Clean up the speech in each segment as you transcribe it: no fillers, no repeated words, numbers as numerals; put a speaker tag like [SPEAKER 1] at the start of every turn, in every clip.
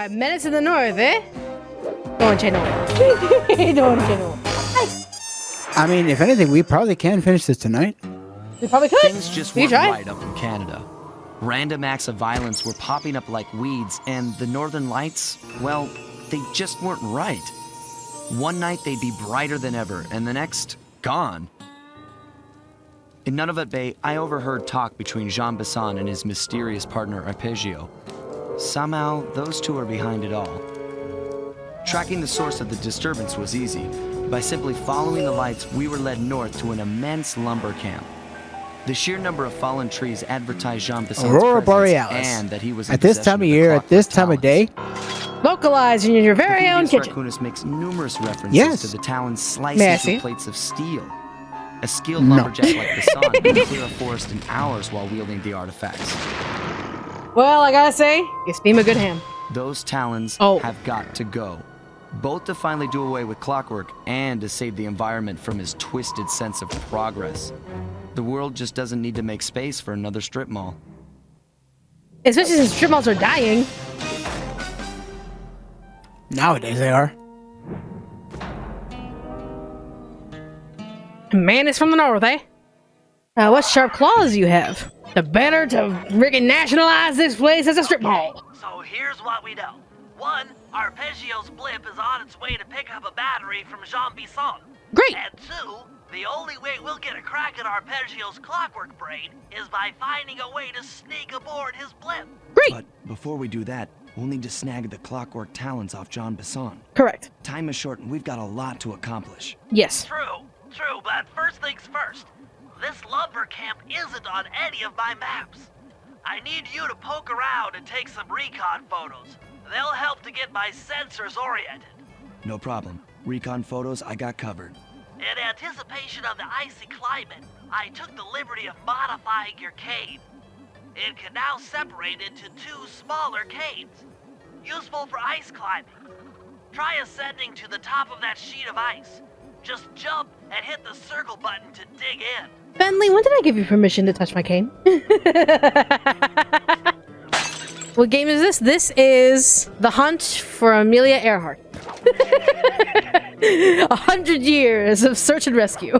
[SPEAKER 1] Menace in the north, eh? Don't you know? Don't you know?
[SPEAKER 2] I mean, if anything, we probably can finish this tonight.
[SPEAKER 1] We probably could.
[SPEAKER 3] Things just weren't right up in Canada. Random acts of violence were popping up like weeds, and the Northern Lights, well, they just weren't right. One night they'd be brighter than ever, and the next, gone. In Nunavut Bay, I overheard talk between Jean Besson and his mysterious partner Arpeggio. Somehow, those two are behind it all. Tracking the source of the disturbance was easy. By simply following the lights, we were led north to an immense lumber camp. The sheer number of fallen trees advertised Jean Besson's
[SPEAKER 2] Aurora
[SPEAKER 3] presence
[SPEAKER 2] Borealis.
[SPEAKER 3] and that he was
[SPEAKER 2] At this time of year, at this time of day.
[SPEAKER 1] Localized in your very own kitchen.
[SPEAKER 3] Raccoonus makes numerous references to the talons slicing through plates of steel. A skilled lumberjack like Besson can clear a forest in hours while wielding the artifacts.
[SPEAKER 1] Well, I gotta say, you steam a good ham.
[SPEAKER 3] Those talons have got to go. Both to finally do away with Clockwork and to save the environment from his twisted sense of progress. The world just doesn't need to make space for another strip mall.
[SPEAKER 1] Especially since strip malls are dying.
[SPEAKER 2] Nowadays they are.
[SPEAKER 1] Man is from the north, eh? What sharp claws you have? The better to friggin' nationalize this place as a strip mall.
[SPEAKER 4] So here's what we know. 1, Arpeggio's blimp is on its way to pick up a battery from Jean Besson.
[SPEAKER 1] Great!
[SPEAKER 4] And 2, the only way we'll get a crack at Arpeggio's clockwork brain is by finding a way to sneak aboard his blimp.
[SPEAKER 1] Great!
[SPEAKER 3] But before we do that, we'll need to snag the Clockwork talons off Jean Besson.
[SPEAKER 1] Correct.
[SPEAKER 3] Time is short and we've got a lot to accomplish.
[SPEAKER 1] Yes.
[SPEAKER 4] True, but first things first. This lumber camp isn't on any of my maps. I need you to poke around and take some recon photos. They'll help to get my sensors oriented.
[SPEAKER 3] No problem. Recon photos I got covered.
[SPEAKER 4] In anticipation of the icy climate, I took the liberty of modifying your cave. It can now separate into 2 smaller caves, useful for ice climbing. Try ascending to the top of that sheet of ice. Just jump and hit the circle button to dig in.
[SPEAKER 1] Bentley, when did I give you permission to touch my cane? What game is this? This is The Hunt for Amelia Earhart. 100 years of search and rescue.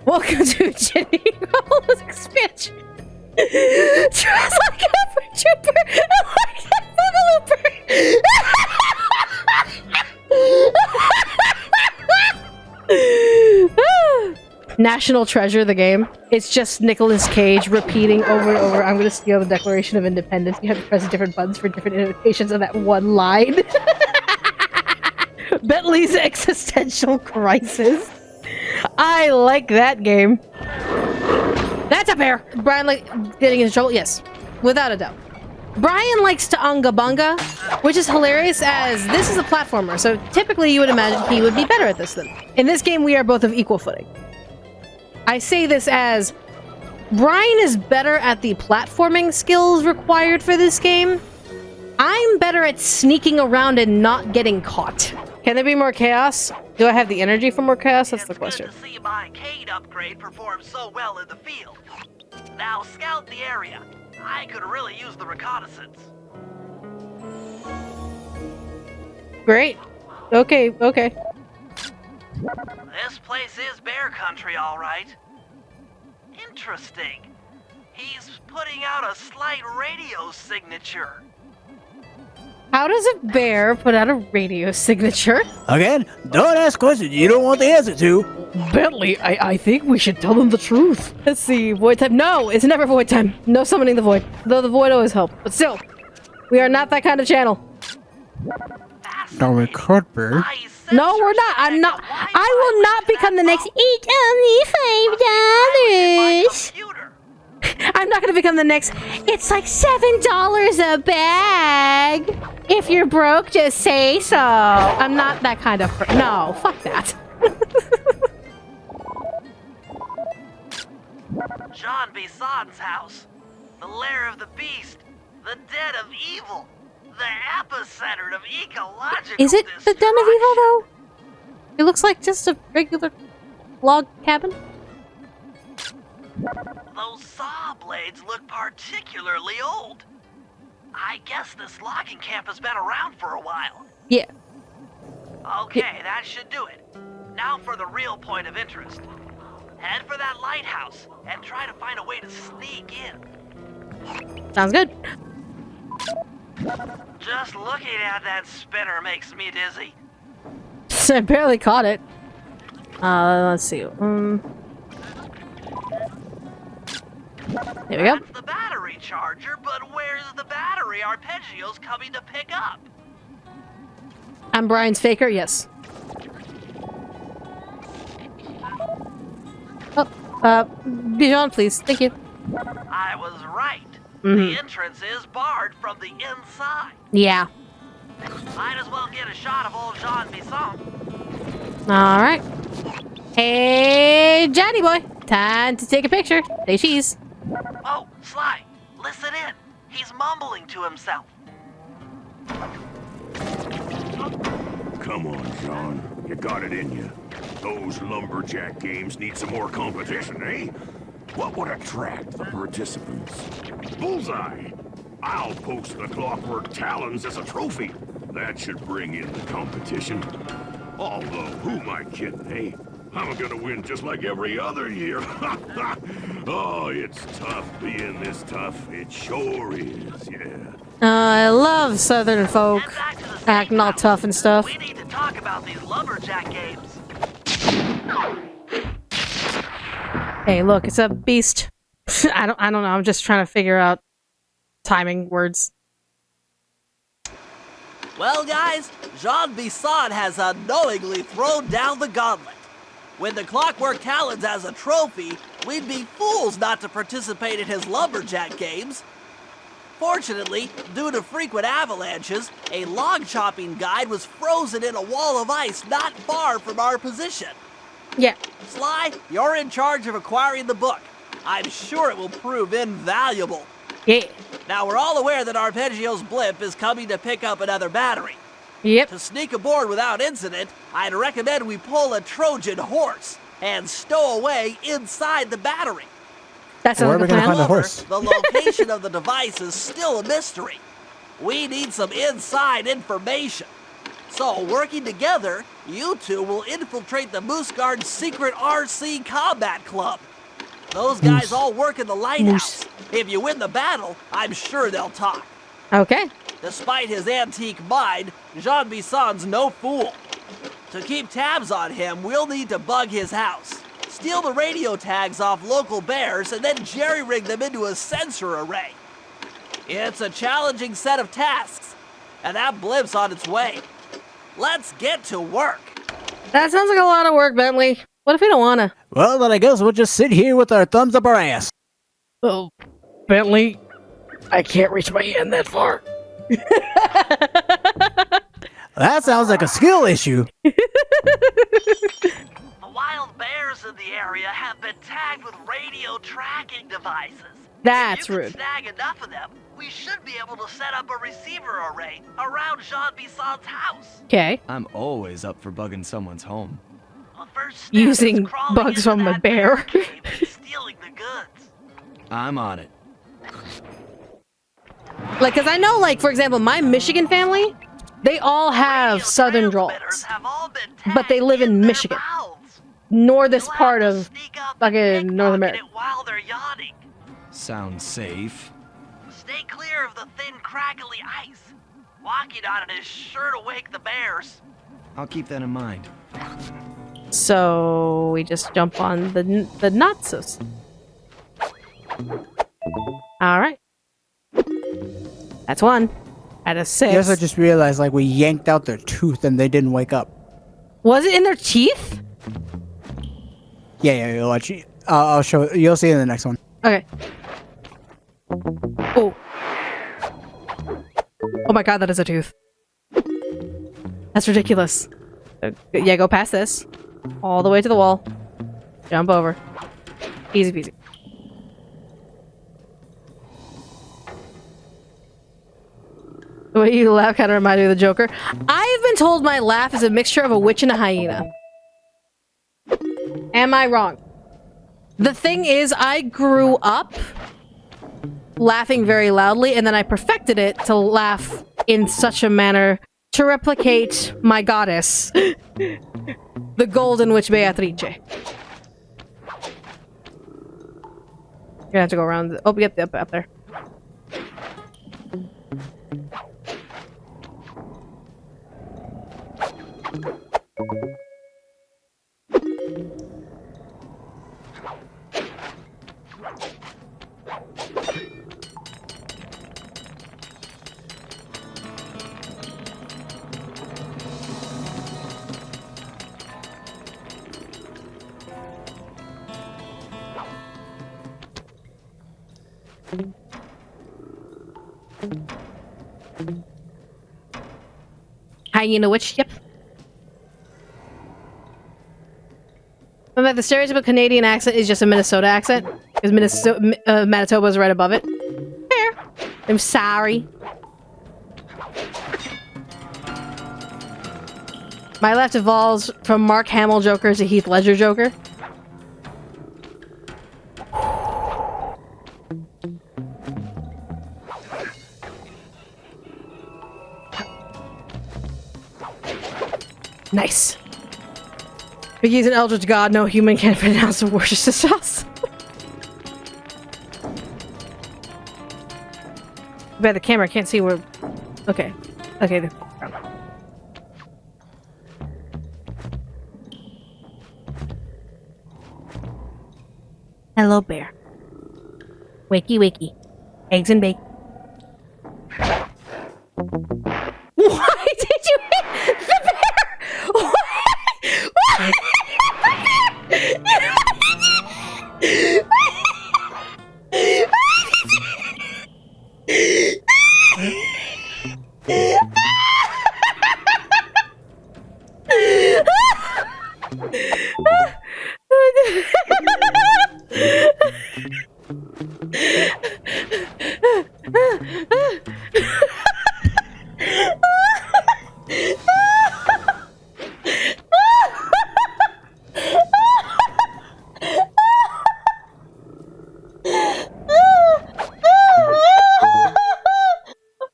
[SPEAKER 1] Welcome to Jenny Roll's expansion. Just like every trooper, like a boogalooper. National Treasure, the game. It's just Nicolas Cage repeating over and over, I'm gonna steal the Declaration of Independence. You have to press different buttons for different invocations of that one line. Bentley's existential crisis. I like that game. That's a bear! Bryan like getting in trouble? Yes. Without a doubt. Bryan likes to unga bunga, which is hilarious as this is a platformer, so typically you would imagine he would be better at this than. In this game, we are both of equal footing. I say this as Bryan is better at the platforming skills required for this game. I'm better at sneaking around and not getting caught. Can there be more chaos? Do I have the energy for more chaos? That's the question.
[SPEAKER 4] It's good to see my Cade upgrade perform so well in the field. Now scout the area. I could really use the reconnaissance.
[SPEAKER 1] Great. Okay.
[SPEAKER 4] This place is bear country, all right. Interesting. He's putting out a slight radio signature.
[SPEAKER 1] How does a bear put out a radio signature?
[SPEAKER 2] Again, don't ask questions you don't want the answer to.
[SPEAKER 1] Bentley, I think we should tell them the truth. Let's see, void time. No, it's never void time. No summoning the void. Though the void always helps. But still, we are not that kind of channel.
[SPEAKER 2] No, we could be.
[SPEAKER 1] No, we're not. I'm not. I will not become the next. It's only $5. I'm not going to become the next. It's like $7 a bag. If you're broke, just say so. I'm not that kind of. No, fuck that.
[SPEAKER 4] Jean Besson's house. The lair of the beast. The den of evil. The epicenter of ecological
[SPEAKER 1] Is it the den of evil,
[SPEAKER 4] destruction.
[SPEAKER 1] though? It looks like just a regular log cabin.
[SPEAKER 4] Those saw blades look particularly old. I guess this logging camp has been around for a while.
[SPEAKER 1] Yeah.
[SPEAKER 4] Okay, that should do it. Now for the real point of interest. Head for that lighthouse and try to find a way to sneak in.
[SPEAKER 1] Sounds good.
[SPEAKER 4] Just looking at that spinner makes me dizzy.
[SPEAKER 1] I barely caught it. Let's see. There we go.
[SPEAKER 4] That's the battery charger, but where's the battery Arpeggio's coming to pick up?
[SPEAKER 1] I'm Brian's faker, yes. Oh, Bijan, please. Thank you.
[SPEAKER 4] I was right.
[SPEAKER 1] Mm-hmm.
[SPEAKER 4] The entrance is barred from the inside.
[SPEAKER 1] Yeah.
[SPEAKER 4] Might as well get a shot of old Jean Bisson.
[SPEAKER 1] Alright. Hey, Johnny boy. Time to take a picture. Say cheese.
[SPEAKER 4] Oh, Sly, listen in. He's mumbling to himself.
[SPEAKER 5] Come on, John. You got it in you. Those lumberjack games need some more competition, eh? What would attract the participants? Bullseye! I'll post the clockwork talons as a trophy. That should bring in the competition. Although, who am I kidding, eh? I'm gonna win just like every other year. Oh, it's tough being this tough. It sure is, yeah.
[SPEAKER 1] I love Southern folk
[SPEAKER 4] Head back to the safe
[SPEAKER 1] acting all
[SPEAKER 4] house.
[SPEAKER 1] tough and stuff.
[SPEAKER 4] We need to talk about these lumberjack games.
[SPEAKER 1] Hey, look, it's a beast. I don't know. I'm just trying to figure out timing words.
[SPEAKER 4] Well, guys, Jean Bisson has unknowingly thrown down the gauntlet. With the clockwork talons as a trophy, we'd be fools not to participate in his lumberjack games. Fortunately, due to frequent avalanches, a log chopping guide was frozen in a wall of ice not far from our position.
[SPEAKER 1] Yeah.
[SPEAKER 4] Sly, you're in charge of acquiring the book. I'm sure it will prove invaluable.
[SPEAKER 1] Yeah.
[SPEAKER 4] Now, we're all aware that Arpeggio's blimp is coming to pick up another battery.
[SPEAKER 1] Yep.
[SPEAKER 4] To sneak aboard without incident, I'd recommend we pull a Trojan horse and stow away inside the battery.
[SPEAKER 1] That
[SPEAKER 2] Where
[SPEAKER 1] sounds
[SPEAKER 2] are we
[SPEAKER 1] like a
[SPEAKER 2] gonna
[SPEAKER 1] plan.
[SPEAKER 2] find a
[SPEAKER 4] However,
[SPEAKER 2] horse?
[SPEAKER 4] the location of the device is still a mystery. We need some inside information. So, working together, you two will infiltrate the Moose Guard's secret RC combat club. Those guys all work in the lighthouse. If you win the battle, I'm sure they'll talk.
[SPEAKER 1] Okay.
[SPEAKER 4] Despite his antique mind, Jean Bisson's no fool. To keep tabs on him, we'll need to bug his house, steal the radio tags off local bears, and then jerry-rig them into a sensor array. It's a challenging set of tasks, and that blimp's on its way. Let's get to work.
[SPEAKER 1] That sounds like a lot of work, Bentley. What if we don't wanna?
[SPEAKER 2] Well, then I guess we'll just sit here with our thumbs up our ass.
[SPEAKER 1] Oh, Bentley, I can't reach my hand that far.
[SPEAKER 2] That sounds like a skill issue.
[SPEAKER 4] The wild bears in the area have been tagged with radio tracking devices.
[SPEAKER 1] That's
[SPEAKER 4] if you
[SPEAKER 1] rude.
[SPEAKER 4] can snag enough of them, we should be able to set up a receiver array around Jean Bisson's house.
[SPEAKER 1] Okay.
[SPEAKER 3] I'm always up for bugging someone's home.
[SPEAKER 4] The first step
[SPEAKER 1] Using
[SPEAKER 4] is crawling
[SPEAKER 1] bugs
[SPEAKER 4] into
[SPEAKER 1] from a
[SPEAKER 4] that
[SPEAKER 1] bear.
[SPEAKER 4] cave and stealing the goods.
[SPEAKER 3] I'm on it.
[SPEAKER 1] Like, cause I know, like, for example, my Michigan family, they all have
[SPEAKER 4] Radio
[SPEAKER 1] southern
[SPEAKER 4] transmitters
[SPEAKER 1] drawls.
[SPEAKER 4] have all been
[SPEAKER 1] But they
[SPEAKER 4] tagged
[SPEAKER 1] live in
[SPEAKER 4] their
[SPEAKER 1] Michigan.
[SPEAKER 4] mouths.
[SPEAKER 1] Nor this
[SPEAKER 4] You'll have
[SPEAKER 1] part
[SPEAKER 4] to
[SPEAKER 1] of
[SPEAKER 4] sneak up and
[SPEAKER 1] fucking North
[SPEAKER 4] pickpocket
[SPEAKER 1] America.
[SPEAKER 4] it while they're yawning.
[SPEAKER 3] Sounds safe.
[SPEAKER 4] Stay clear of the thin, crackly ice. Walking on it is sure to wake the bears.
[SPEAKER 3] I'll keep that in mind.
[SPEAKER 1] So we just jump on the Nazis. All right. That's one. Out of six.
[SPEAKER 2] Yes, I just realized like we yanked out their tooth and they didn't wake up.
[SPEAKER 1] Was it in their teeth?
[SPEAKER 2] Yeah, you'll watch. I'll show. You'll see in the next one.
[SPEAKER 1] Okay. Oh. Oh my god, that is a tooth. That's ridiculous. Yeah, go past this. All the way to the wall. Jump over. Easy peasy. The way you laugh kind of reminded me of the Joker. I've been told my laugh is a mixture of a witch and a hyena. Am I wrong? The thing is, I grew up laughing very loudly, and then I perfected it to laugh in such a manner to replicate my goddess, the Golden Witch Beatrice. You're gonna have to go around. Oh, yep, up there. Hyena witch, yep. But the stereotypical Canadian accent is just a Minnesota accent, because Manitoba is right above it. Fair. I'm sorry. My left evolves from Mark Hamill Joker to Heath Ledger Joker. Nice. If he's an eldritch god, no human can pronounce the Worcestershire. By the camera, I can't see where. Okay. Okay. Hello, bear. Wakey, wakey. Eggs and bacon. Why did you hit the bear? Why? Why?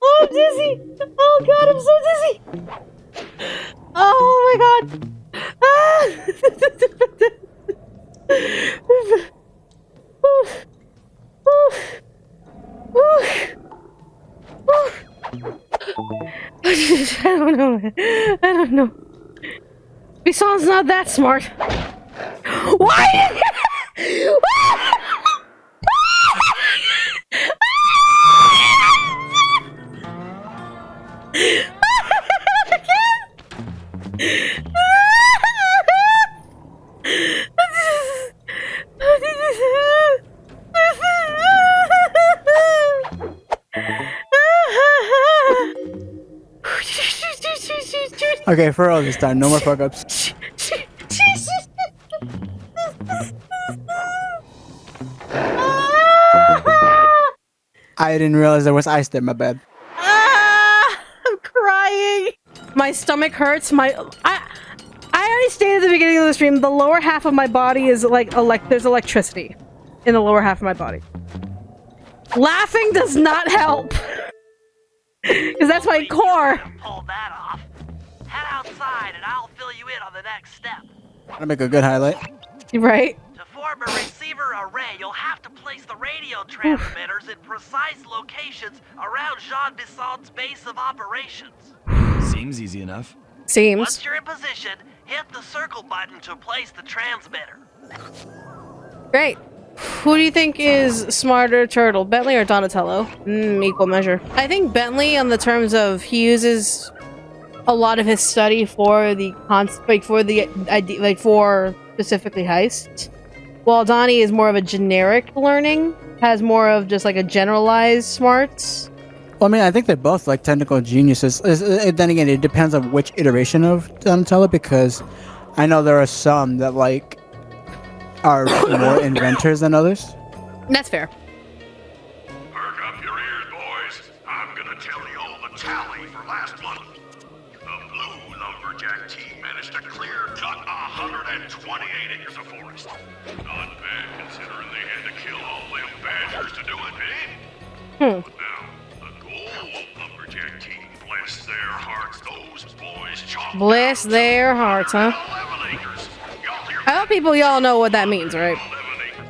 [SPEAKER 1] Oh, I'm dizzy. Oh god, I'm so dizzy. Oh my god. I don't know. I don't know. Bison's not that smart. Why did you...
[SPEAKER 2] Okay, for all this time, no more fuck ups. I didn't realize there was ice there, my bad.
[SPEAKER 1] I'm crying. My stomach hurts. I already stated at the beginning of the stream, the lower half of my body is like there's electricity in the lower half of my body. Laughing does not help. Because that's my core.
[SPEAKER 4] Pull that off. Head outside and I'll fill you in on the next step.
[SPEAKER 2] That'll make a good highlight.
[SPEAKER 1] Right?
[SPEAKER 4] To form a receiver array, you'll have to place the radio transmitters in precise locations around Jean Bisson's base of operations.
[SPEAKER 3] Seems easy enough.
[SPEAKER 1] Seems.
[SPEAKER 4] Once you're in position, hit the circle button to place the transmitter.
[SPEAKER 1] Great. Who do you think is smarter turtle, Bentley or Donatello? Equal measure. I think Bentley, on the terms of he uses a lot of his study for the for specifically heist, while Donnie is more of a generic learning, has more of just like a generalized smarts.
[SPEAKER 2] Well, I mean, I think they're both like technical geniuses. Then again, it depends on which iteration of Donatello, because I know there are some that like are more inventors than others.
[SPEAKER 1] That's fair.
[SPEAKER 5] Perk up your ears, boys. I'm gonna tell you all the tally for last month. The blue lumberjack team managed to clear cut 128 acres of forest. Not bad considering they had to kill all them badgers to do it, eh? Now, the gold lumberjack team, bless their hearts, those boys chopped
[SPEAKER 1] Bless
[SPEAKER 5] down
[SPEAKER 1] their hearts, huh?
[SPEAKER 5] 11 acres. Y'all hear
[SPEAKER 1] I hope people y'all know what that means, right?
[SPEAKER 5] 11 acres.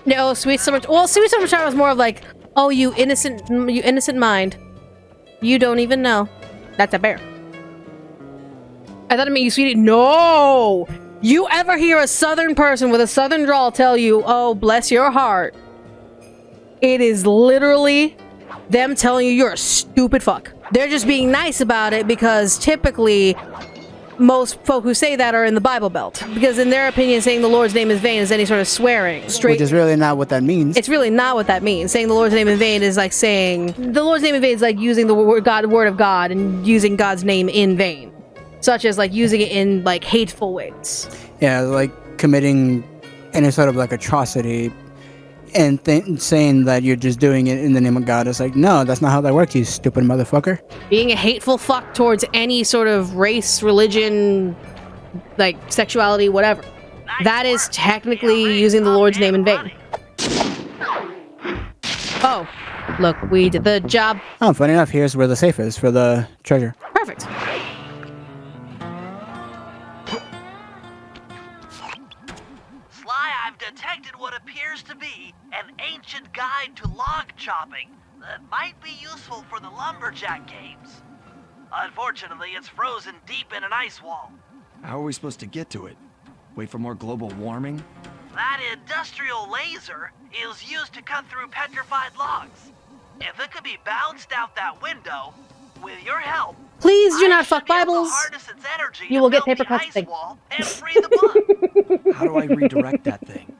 [SPEAKER 1] No, sweet summer. Well, sweet summer child was more of like, oh, you innocent mind. You don't even know. That's a bear. I thought it meant you sweetie. No! You ever hear a southern person with a southern drawl tell you, oh, bless your heart? It is literally them telling you you're a stupid fuck. They're just being nice about it because typically most folk who say that are in the Bible Belt. Because in their opinion, saying the Lord's name is vain is any sort of swearing.
[SPEAKER 2] Which is really not what that means.
[SPEAKER 1] It's really not what that means. Saying the Lord's name in vain is like saying... The Lord's name in vain is like using the word of God and using God's name in vain. Such as like using it in like hateful ways.
[SPEAKER 2] Yeah, like committing any sort of like atrocity and saying that you're just doing it in the name of God. It's like, no, that's not how that works, you stupid motherfucker.
[SPEAKER 1] Being a hateful fuck towards any sort of race, religion, like sexuality, whatever. That is technically using the Lord's name in vain. Oh, look, we did the job.
[SPEAKER 2] Oh, funny enough, here's where the safe is for the treasure.
[SPEAKER 1] Perfect.
[SPEAKER 4] Sly, I've detected what appears to be an ancient guide to log chopping that might be useful for the lumberjack games. Unfortunately, it's frozen deep in an ice wall.
[SPEAKER 3] How are we supposed to get to it? Wait for more global warming?
[SPEAKER 4] That industrial laser is used to cut through petrified logs. If it could be bounced out that window, with your help,
[SPEAKER 1] Please do
[SPEAKER 4] I
[SPEAKER 1] not
[SPEAKER 4] should
[SPEAKER 1] fuck
[SPEAKER 4] be able to
[SPEAKER 1] Bibles.
[SPEAKER 4] harness its energy
[SPEAKER 1] You
[SPEAKER 4] to
[SPEAKER 1] will get
[SPEAKER 4] melt
[SPEAKER 1] paper
[SPEAKER 4] the
[SPEAKER 1] cuts
[SPEAKER 4] ice
[SPEAKER 1] thing.
[SPEAKER 4] wall and free the bug.
[SPEAKER 3] How do I redirect that thing?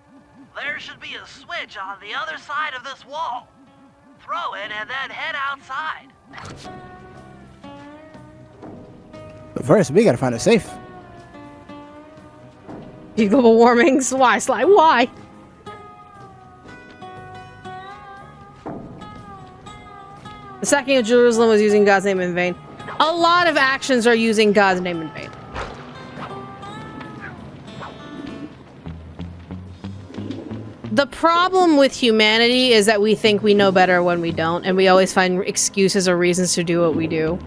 [SPEAKER 4] There should be a switch on the other side of this wall. Throw it and then head outside.
[SPEAKER 2] But first, we gotta find a safe.
[SPEAKER 1] Global warmings. Why, Sly? Why? The sacking of Jerusalem was using God's name in vain. A lot of actions are using God's name in vain. The problem with humanity is that we think we know better when we don't, and we always find excuses or reasons to do what we do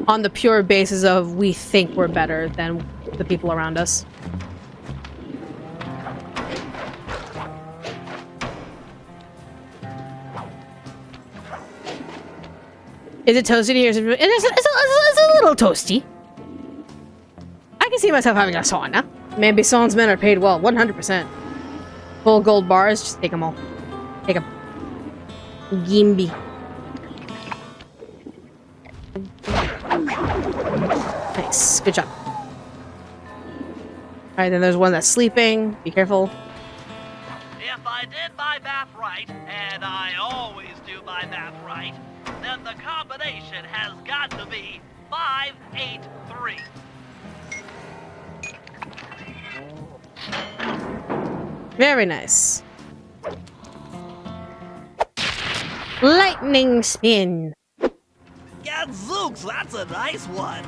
[SPEAKER 1] on the pure basis of we think we're better than the people around us. Is it toasty here? It's a little toasty. I can see myself having a sauna. Maybe Son's men are paid well, 100%. Full gold bars, just take them all. Take them. Gimby. Nice, good job. Alright, then there's one that's sleeping. Be careful.
[SPEAKER 4] If I did my math right, and I always do my math right, then the combination has got to be 583.
[SPEAKER 1] Very nice. Lightning spin.
[SPEAKER 4] Gadzooks, that's a nice one.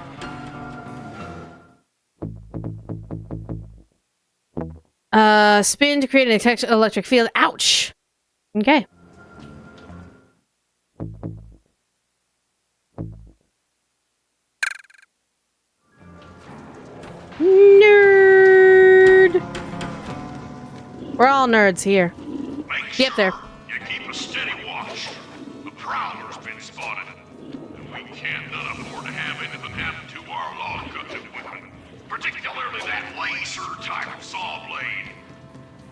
[SPEAKER 1] Spin to create an electric field. Ouch. Okay. Nerd. We're all nerds here.
[SPEAKER 5] Make
[SPEAKER 1] Get there.
[SPEAKER 5] sure you keep a steady watch. The Prowler's been spotted, and we can't not afford to have anything happen to our log-cutting equipment, particularly that laser-type saw blade.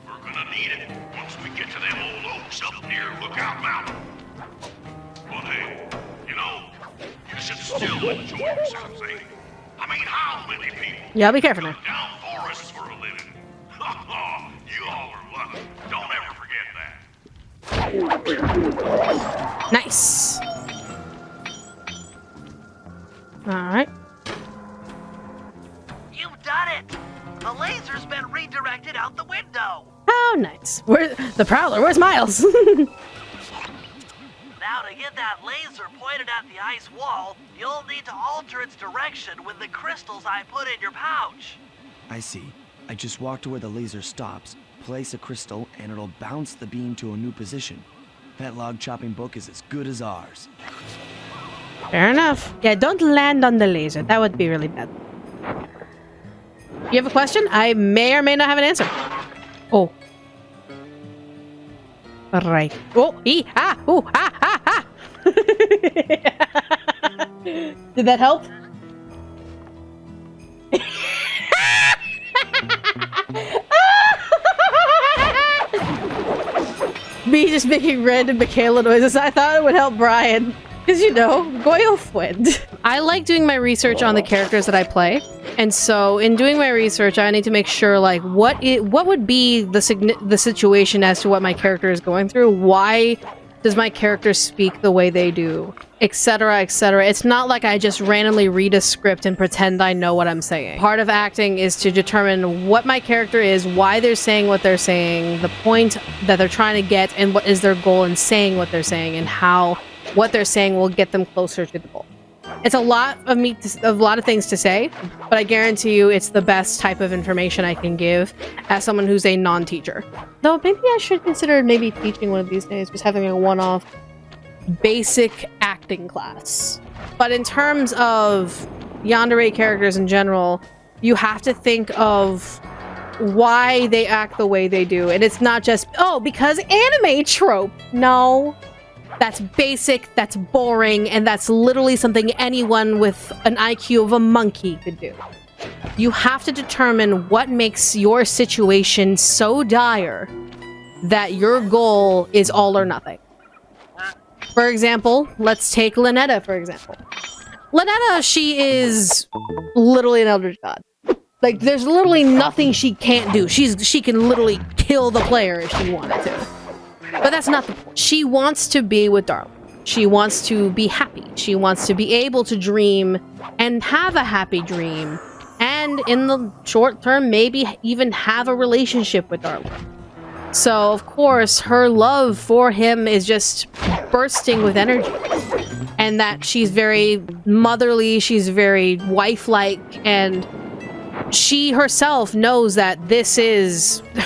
[SPEAKER 5] We're gonna need it once we get to them old oaks up near Lookout Mountain. But hey, you know, you should still enjoy yourselves, eh? I mean, how many people
[SPEAKER 1] Yeah, be careful now.
[SPEAKER 5] cut down forests for a living? You all are lucky. Don't ever forget that.
[SPEAKER 1] Nice. Alright.
[SPEAKER 4] You've done it! The laser's been redirected out the window.
[SPEAKER 1] How nice. Where's the Prowler? Where's Miles?
[SPEAKER 4] Now to get that laser pointed at the ice wall, you'll need to alter its direction with the crystals I put in your pouch.
[SPEAKER 3] I see. I just walk to where the laser stops, place a crystal and it'll bounce the beam to a new position. That log chopping book is as good as ours.
[SPEAKER 1] Fair enough. Yeah, don't land on the laser. That would be really bad. You have a question? I may or may not have an answer. Oh. Right. Oh, ah. Did that help? Me just making random Michaela noises. I thought it would help Bryan. Because, you know, Goyle friend. I like doing my research on the characters that I play. And so, in doing my research, I need to make sure, like, what would be the situation as to what my character is going through? Why does my character speak the way they do? Etc., etc. It's not like I just randomly read a script and pretend I know what I'm saying. Part of acting is to determine what my character is, why they're saying what they're saying, the point that they're trying to get, and what is their goal in saying what they're saying, and how what they're saying will get them closer to the goal. It's a lot of things to say, but I guarantee you it's the best type of information I can give as someone who's a non-teacher. Though maybe I should consider maybe teaching one of these days, just having a one-off basic acting class. But in terms of yandere characters in general, you have to think of why they act the way they do. And it's not just, oh, because anime trope. No. That's basic, that's boring, and that's literally something anyone with an IQ of a monkey could do. You have to determine what makes your situation so dire that your goal is all or nothing. For example, let's take Lynetta, for example. Lynetta, she is literally an elder god. Like, there's literally nothing she can't do. She can literally kill the player if she wanted to. But that's not the point. She wants to be with Darling. She wants to be happy. She wants to be able to dream and have a happy dream. And in the short term, maybe even have a relationship with Darling. So, of course, her love for him is just bursting with energy. And that she's very motherly, she's very wife-like, and she herself knows that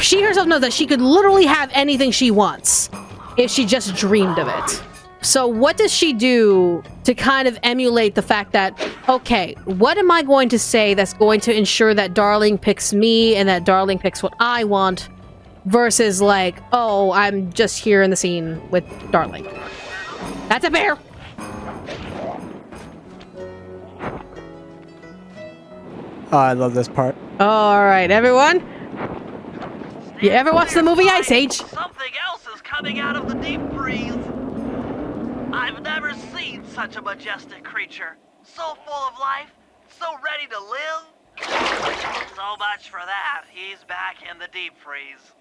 [SPEAKER 1] she herself knows that she could literally have anything she wants if she just dreamed of it. So what does she do to kind of emulate the fact that, okay, what am I going to say that's going to ensure that Darling picks me and that Darling picks what I want versus like, oh, I'm just here in the scene with Darling. That's a bear!
[SPEAKER 2] Oh, I love this part.
[SPEAKER 1] Alright, everyone. You ever watch the movie Ice Age?
[SPEAKER 4] Something else is coming out of the deep freeze. I've never seen such a majestic creature. So full of life, so ready to live. So much for that. He's back in the deep freeze.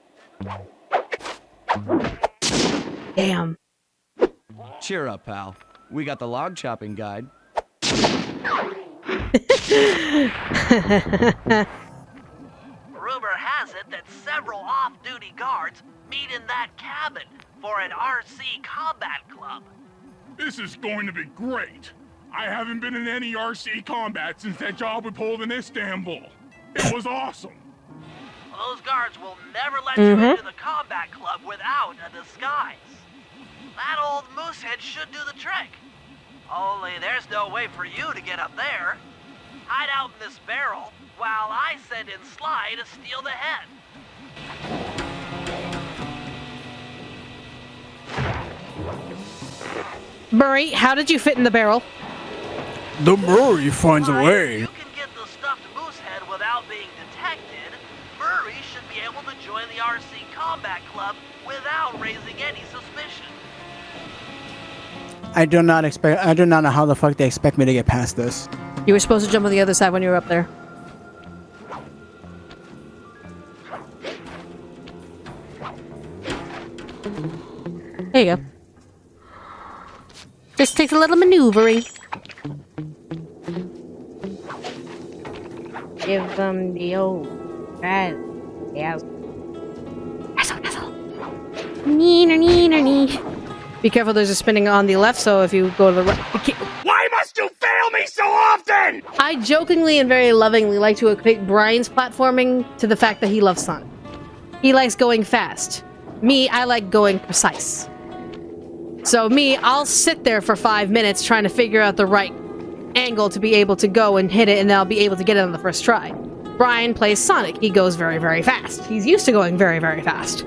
[SPEAKER 1] Damn.
[SPEAKER 3] Cheer up, pal. We got the log chopping guide.
[SPEAKER 4] Rumor has it that several off-duty guards meet in that cabin for an RC combat club.
[SPEAKER 6] This is going to be great. I haven't been in any RC combat since that job we pulled in Istanbul. It was awesome.
[SPEAKER 4] Those guards will never let you into the combat club without a disguise. That old moosehead should do the trick. Only there's no way for you to get up there. Hide out in this barrel while I send in Sly to steal the head.
[SPEAKER 1] Murray, how did you fit in the barrel?
[SPEAKER 2] The Murray finds a way.
[SPEAKER 4] You can get the stuffed moosehead without being detected. Murray should be able to join the RC Combat Club without raising any suspicion.
[SPEAKER 2] I do not know how the fuck they expect me to get past this.
[SPEAKER 1] You were supposed to jump on the other side when you were up there. There you go. Just takes a little maneuvering. Give them the old rat. Yes. Nee. Be careful, there's a spinning on the left, so if you go to the right...
[SPEAKER 6] Why must you fail me so often?
[SPEAKER 1] I jokingly and very lovingly like to equate Bryan's platforming to the fact that he loves Sonic. he likes going fast. Me, I like going precise. So me, I'll sit there for 5 minutes trying to figure out the right angle to be able to go and hit it, and then I'll be able to get it on the first try. Bryan plays Sonic. He goes very, very fast. He's used to going very, very fast.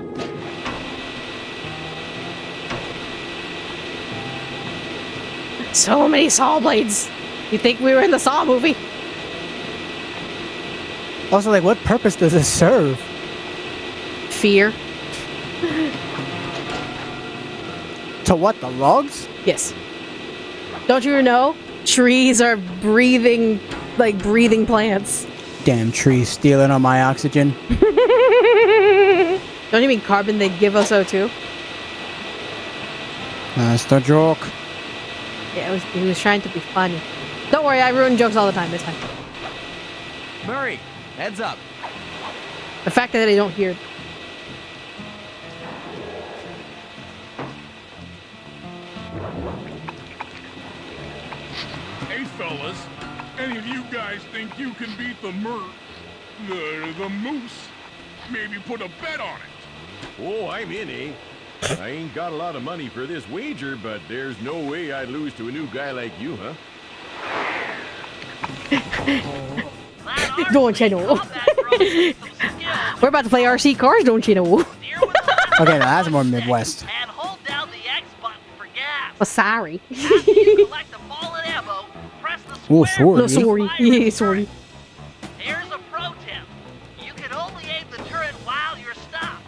[SPEAKER 1] So many saw blades. You think we were in the Saw movie?
[SPEAKER 2] Also, like, what purpose does this serve?
[SPEAKER 1] Fear.
[SPEAKER 2] To what, the logs?
[SPEAKER 1] Yes. Don't you know? Trees are breathing, like breathing plants.
[SPEAKER 2] Damn trees stealing on my oxygen.
[SPEAKER 1] Don't you mean carbon they give us O2?
[SPEAKER 2] That's the joke.
[SPEAKER 1] Yeah, he was trying to be funny. Don't worry, I ruin jokes all the time. It's fine.
[SPEAKER 3] Murray, heads up.
[SPEAKER 1] The fact that they don't hear.
[SPEAKER 6] Hey, fellas, any of you guys think you can beat the moose? Maybe put a bet on it.
[SPEAKER 5] Oh, I'm in, eh? I ain't got a lot of money for this wager, but there's no way I'd lose to a new guy like you, huh?
[SPEAKER 1] Don't you know? We're about to play RC cars, don't you know?
[SPEAKER 2] Okay, now that's more Midwest.
[SPEAKER 4] And hold down the X button for gas.
[SPEAKER 1] Oh, sorry.
[SPEAKER 4] After you collect the fallen ammo, press the
[SPEAKER 2] Oh,
[SPEAKER 4] square
[SPEAKER 2] sorry.
[SPEAKER 1] No, sorry.
[SPEAKER 4] button to fire the
[SPEAKER 1] Yeah, sorry.
[SPEAKER 4] turret. Here's a pro tip. You can only aim the turret while you're stopped.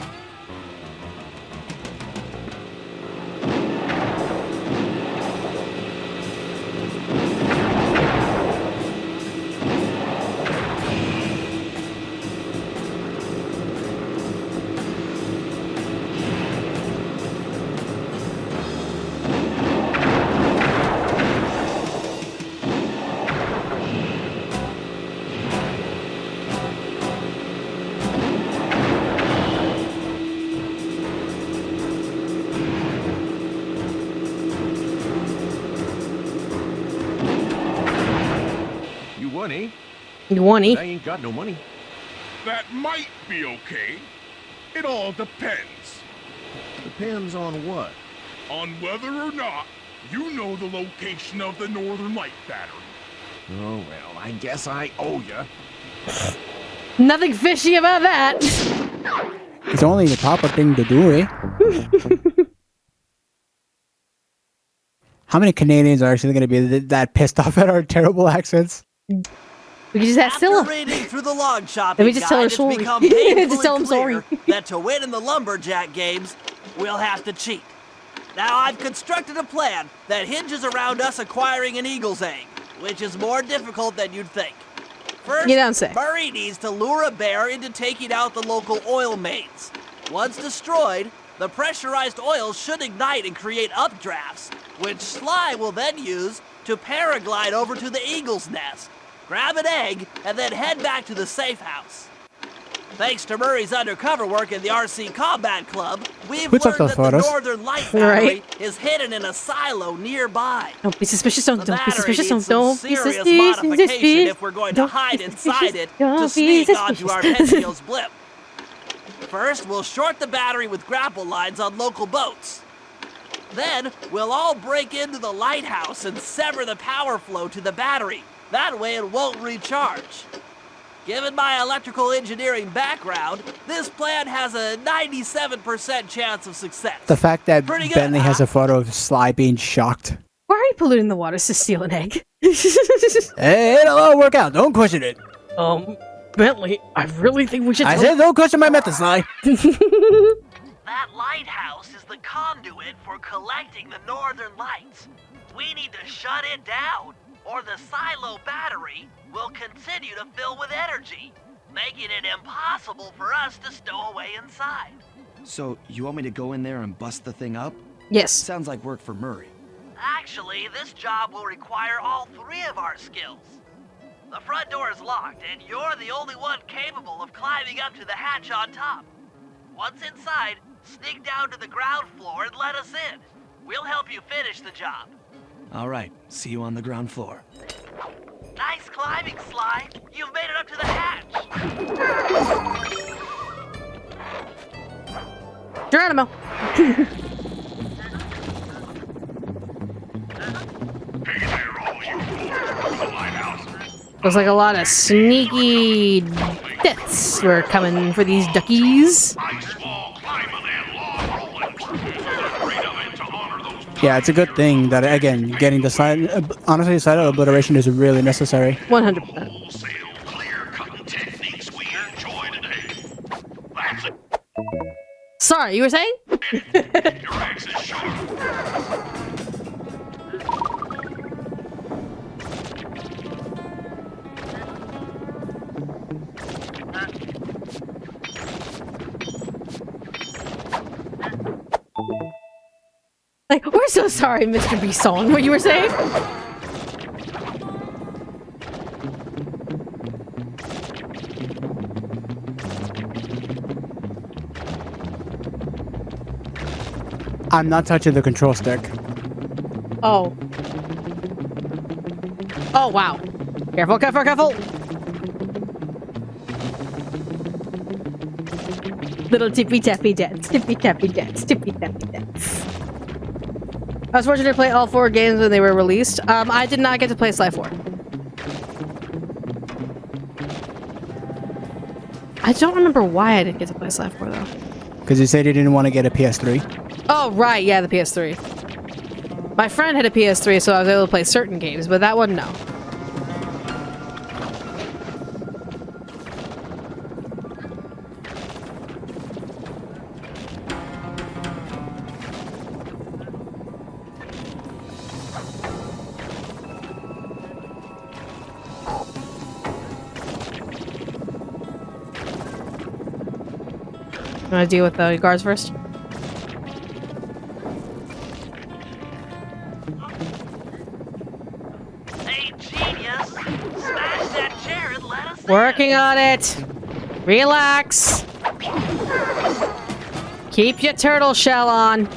[SPEAKER 5] You won, eh?
[SPEAKER 1] You want
[SPEAKER 5] I
[SPEAKER 1] it?
[SPEAKER 5] ain't got no money.
[SPEAKER 6] That might be okay. It all depends
[SPEAKER 5] Depends on what.
[SPEAKER 6] on whether or not you know the location of the Northern Light battery.
[SPEAKER 5] Oh, well, I guess I owe ya.
[SPEAKER 1] Nothing fishy about that.
[SPEAKER 2] It's only the proper thing to do, eh? How many Canadians are actually going to be that pissed off at our terrible accents?
[SPEAKER 1] We can just ask
[SPEAKER 7] After
[SPEAKER 1] Scylla.
[SPEAKER 7] reading through the log shopping
[SPEAKER 1] Let me just tell her
[SPEAKER 7] guide, it's
[SPEAKER 1] sorry.
[SPEAKER 7] become
[SPEAKER 1] Just
[SPEAKER 7] painfully
[SPEAKER 1] tell him
[SPEAKER 7] clear
[SPEAKER 1] sorry.
[SPEAKER 7] that to win in the lumberjack games, we'll have to cheat. Now, I've constructed a plan that hinges around us acquiring an eagle's egg, which is more difficult than you'd think. First,
[SPEAKER 1] You don't say.
[SPEAKER 7] Murray needs to lure a bear into taking out the local oil mains. Once destroyed, the pressurized oil should ignite and create updrafts, which Sly will then use to paraglide over to the eagle's nest, grab an egg, and then head back to the safe house. Thanks to Murray's undercover work in the RC Combat Club, we've
[SPEAKER 2] Who took
[SPEAKER 7] learned
[SPEAKER 2] those
[SPEAKER 7] that the
[SPEAKER 2] photos?
[SPEAKER 7] Northern Light Battery
[SPEAKER 1] Right.
[SPEAKER 7] is hidden in a silo nearby.
[SPEAKER 1] Don't be suspicious. Don't
[SPEAKER 7] The
[SPEAKER 1] be
[SPEAKER 7] battery
[SPEAKER 1] suspicious.
[SPEAKER 7] needs
[SPEAKER 1] Don't
[SPEAKER 7] some
[SPEAKER 1] be
[SPEAKER 7] serious
[SPEAKER 1] suspicious.
[SPEAKER 7] modification if we're going to hide inside it to sneak onto our Pentios blimp. First, we'll short the battery with grapple lines on local boats. Then, we'll all break into the lighthouse and sever the power flow to the battery. That way it won't recharge. Given my electrical engineering background, this plan has a 97% chance of success.
[SPEAKER 2] The fact that
[SPEAKER 7] Pretty good,
[SPEAKER 2] Bentley has
[SPEAKER 7] huh?
[SPEAKER 2] a photo of Sly being shocked.
[SPEAKER 1] Why are you polluting the waters to steal an egg?
[SPEAKER 2] Hey, it'll work out. Don't question it.
[SPEAKER 1] Bentley, I really think we should.
[SPEAKER 2] I said don't question my method, Sly.
[SPEAKER 4] That lighthouse is the conduit for collecting the northern lights. We need to shut it down, or the silo battery will continue to fill with energy, making it impossible for us to stow away inside.
[SPEAKER 3] So, you want me to go in there and bust the thing up?
[SPEAKER 1] Yes.
[SPEAKER 3] Sounds like work for Murray.
[SPEAKER 4] Actually, this job will require all three of our skills. The front door is locked, and you're the only one capable of climbing up to the hatch on top. Once inside, sneak down to the ground floor and let us in. We'll help you finish the job.
[SPEAKER 3] All right, see you on the ground floor.
[SPEAKER 4] Nice climbing, Sly. You've made it up to the hatch.
[SPEAKER 1] Geronimo. Looks like a lot of sneaky deaths were coming for these duckies.
[SPEAKER 2] Yeah, it's a good thing that, again, getting the side, honestly, side obliteration is really necessary.
[SPEAKER 1] 100%. Sorry, you were saying? Like, we're so sorry, Mr. Bisson. What you were saying?
[SPEAKER 2] I'm not touching the control stick.
[SPEAKER 1] Oh. Oh, wow. Careful, careful, careful! Little tippy-tappy dance, tippy-tappy dance, tippy-tappy dance. I was fortunate to play all 4 games when they were released. I did not get to play Sly 4. I don't remember why I didn't get to play Sly 4, though.
[SPEAKER 2] Because you said you didn't want to get a PS3.
[SPEAKER 1] Oh, right, yeah, the PS3. My friend had a PS3, so I was able to play certain games, but that one, no. You want to deal with the guards first?
[SPEAKER 4] Hey, genius! Smash that chair and let us
[SPEAKER 1] Working on it! Relax! Keep your turtle shell on!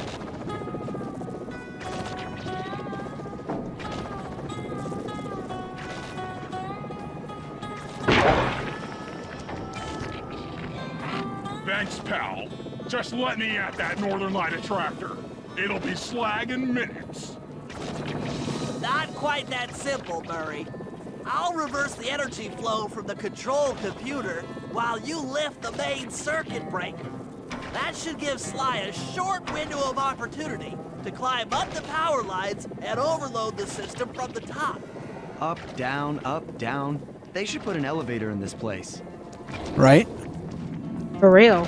[SPEAKER 6] Thanks, pal. Just let me at that Northern Light attractor. It'll be slag in minutes.
[SPEAKER 7] Not quite that simple, Murray. I'll reverse the energy flow from the control computer while you lift the main circuit breaker. That should give Sly a short window of opportunity to climb up the power lines and overload the system from the top.
[SPEAKER 3] Up, down, up, down. They should put an elevator in this place.
[SPEAKER 2] Right?
[SPEAKER 1] For real.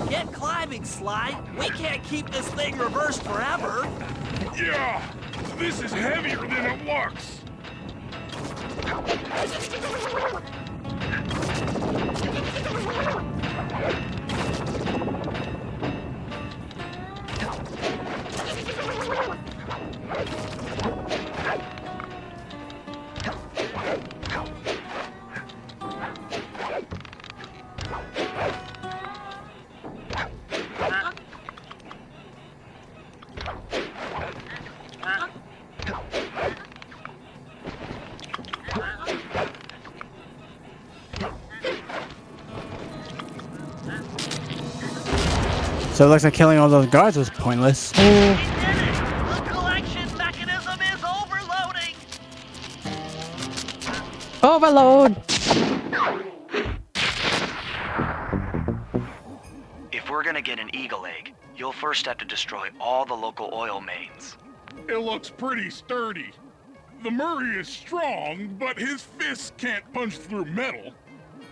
[SPEAKER 7] Get climbing, Sly. We can't keep this thing reversed forever.
[SPEAKER 6] Yeah, this is heavier than it looks.
[SPEAKER 2] So it looks like killing all those guards was pointless.
[SPEAKER 4] We did it! The collection mechanism is overloading!
[SPEAKER 1] Overload!
[SPEAKER 3] If we're gonna get an eagle egg, you'll first have to destroy all the local oil mains.
[SPEAKER 6] It looks pretty sturdy. The Murray is strong, but his fists can't punch through metal.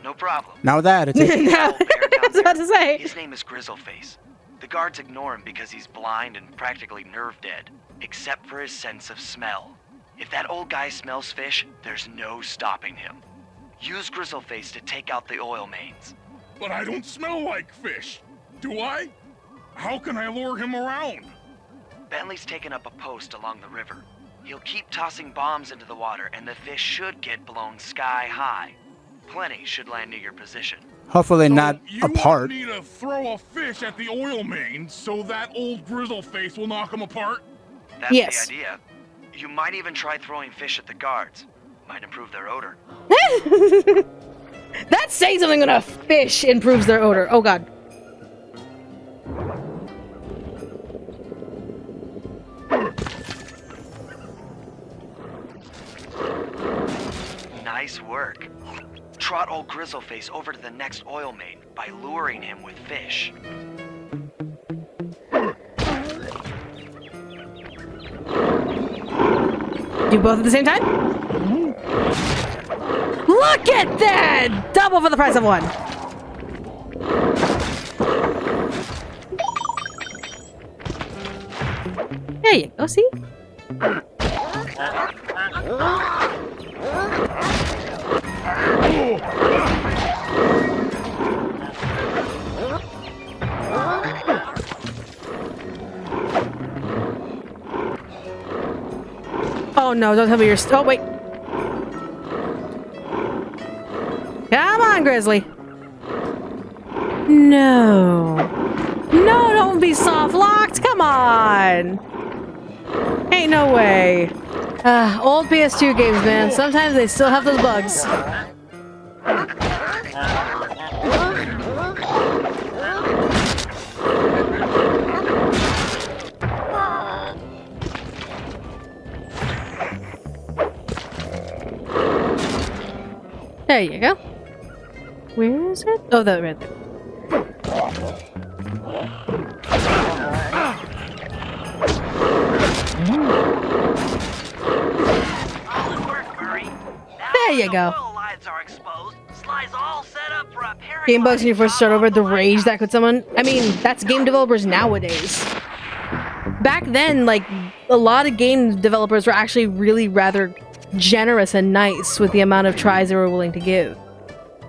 [SPEAKER 3] No problem.
[SPEAKER 2] Now that it's
[SPEAKER 1] I was about to say.
[SPEAKER 3] His name is Grizzleface. The guards ignore him because he's blind and practically nerve dead, except for his sense of smell. If that old guy smells fish, there's no stopping him. Use Grizzleface to take out the oil mains.
[SPEAKER 6] But I don't smell like fish, do I? How can I lure him around?
[SPEAKER 3] Bentley's taken up a post along the river. He'll keep tossing bombs into the water and the fish should get blown sky high. Plenty should land near your position.
[SPEAKER 2] Hopefully
[SPEAKER 6] So
[SPEAKER 2] not
[SPEAKER 6] you
[SPEAKER 2] apart.
[SPEAKER 6] want me to throw a fish at the oil main so that old grizzle face will knock them apart?
[SPEAKER 3] That's
[SPEAKER 1] Yes.
[SPEAKER 3] the idea. You might even try throwing fish at the guards. Might improve their odor.
[SPEAKER 1] That's saying something when a fish improves their odor. Oh god.
[SPEAKER 3] Nice work. Trot old Grizzleface over to the next oil main by luring him with fish.
[SPEAKER 1] Do both at the same time? Look at that! Double for the price of one. There you go, see? Oh no, don't tell me you're oh wait. Come on, Grizzly. No. No, don't be soft locked. Come on. Ain't no way. Old PS2 games, man. Sometimes they still have those bugs. There you go. Where is it? Oh, that right there.
[SPEAKER 4] Solid work, Murray. Now
[SPEAKER 1] There you
[SPEAKER 4] the
[SPEAKER 1] go.
[SPEAKER 4] oil lines are exposed. Sly's all set up for a
[SPEAKER 1] Game bugs when you first start
[SPEAKER 4] paragliding
[SPEAKER 1] over, the
[SPEAKER 4] job off
[SPEAKER 1] rage that
[SPEAKER 4] lighthouse.
[SPEAKER 1] could someone. I mean, that's game developers nowadays. Back then, like, a lot of game developers were actually really rather generous and nice with the amount of tries they were willing to give.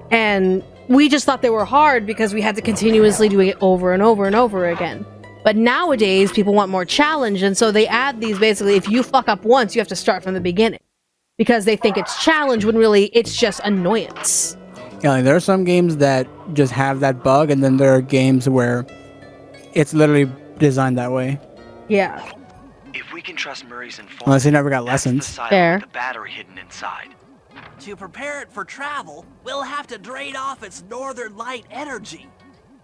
[SPEAKER 1] And we just thought they were hard because we had to continuously do it over and over and over again. But nowadays, people want more challenge, and so they add these basically, if you fuck up once, you have to start from the beginning. Because they think it's challenge when really it's just annoyance.
[SPEAKER 2] Yeah, like there are some games that just have that bug, and then there are games where it's literally designed that way.
[SPEAKER 1] Yeah.
[SPEAKER 3] If we can trust Murray's informant,
[SPEAKER 2] Unless he never got
[SPEAKER 3] that's the
[SPEAKER 2] lessons.
[SPEAKER 3] silo
[SPEAKER 1] Fair.
[SPEAKER 3] with the battery hidden inside.
[SPEAKER 7] To prepare it for travel, we'll have to drain off its northern light energy.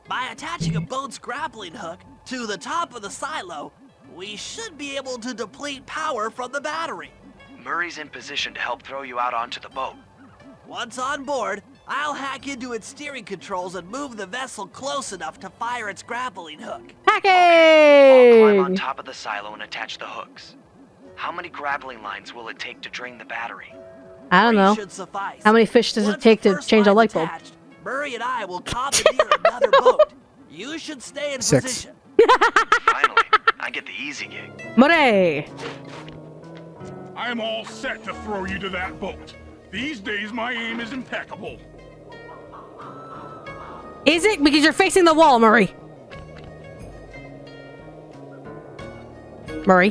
[SPEAKER 7] By attaching a boat's grappling hook to the top of the silo, we should be able to deplete power from the battery.
[SPEAKER 3] Murray's in position to help throw you out onto the boat.
[SPEAKER 7] Once on board, I'll hack into its steering controls and move the vessel close enough to fire its grappling hook.
[SPEAKER 3] I'll climb on
[SPEAKER 1] Hacking!
[SPEAKER 3] top of the silo and attach the hooks. How many grappling lines will it take to drain the battery?
[SPEAKER 1] I don't know.
[SPEAKER 7] Should suffice.
[SPEAKER 1] How many fish does it
[SPEAKER 7] Once
[SPEAKER 1] take
[SPEAKER 7] the
[SPEAKER 1] to
[SPEAKER 7] first
[SPEAKER 1] change a light
[SPEAKER 7] line's
[SPEAKER 1] bulb?
[SPEAKER 7] attached, Murray and I will commandeer another boat. You should stay in
[SPEAKER 2] 6.
[SPEAKER 7] position.
[SPEAKER 3] Finally, I get the easy gig.
[SPEAKER 1] Murray!
[SPEAKER 6] I am all set to throw you to that boat. These days, my aim is impeccable.
[SPEAKER 1] Is it? Because you're facing the wall, Murray. Murray.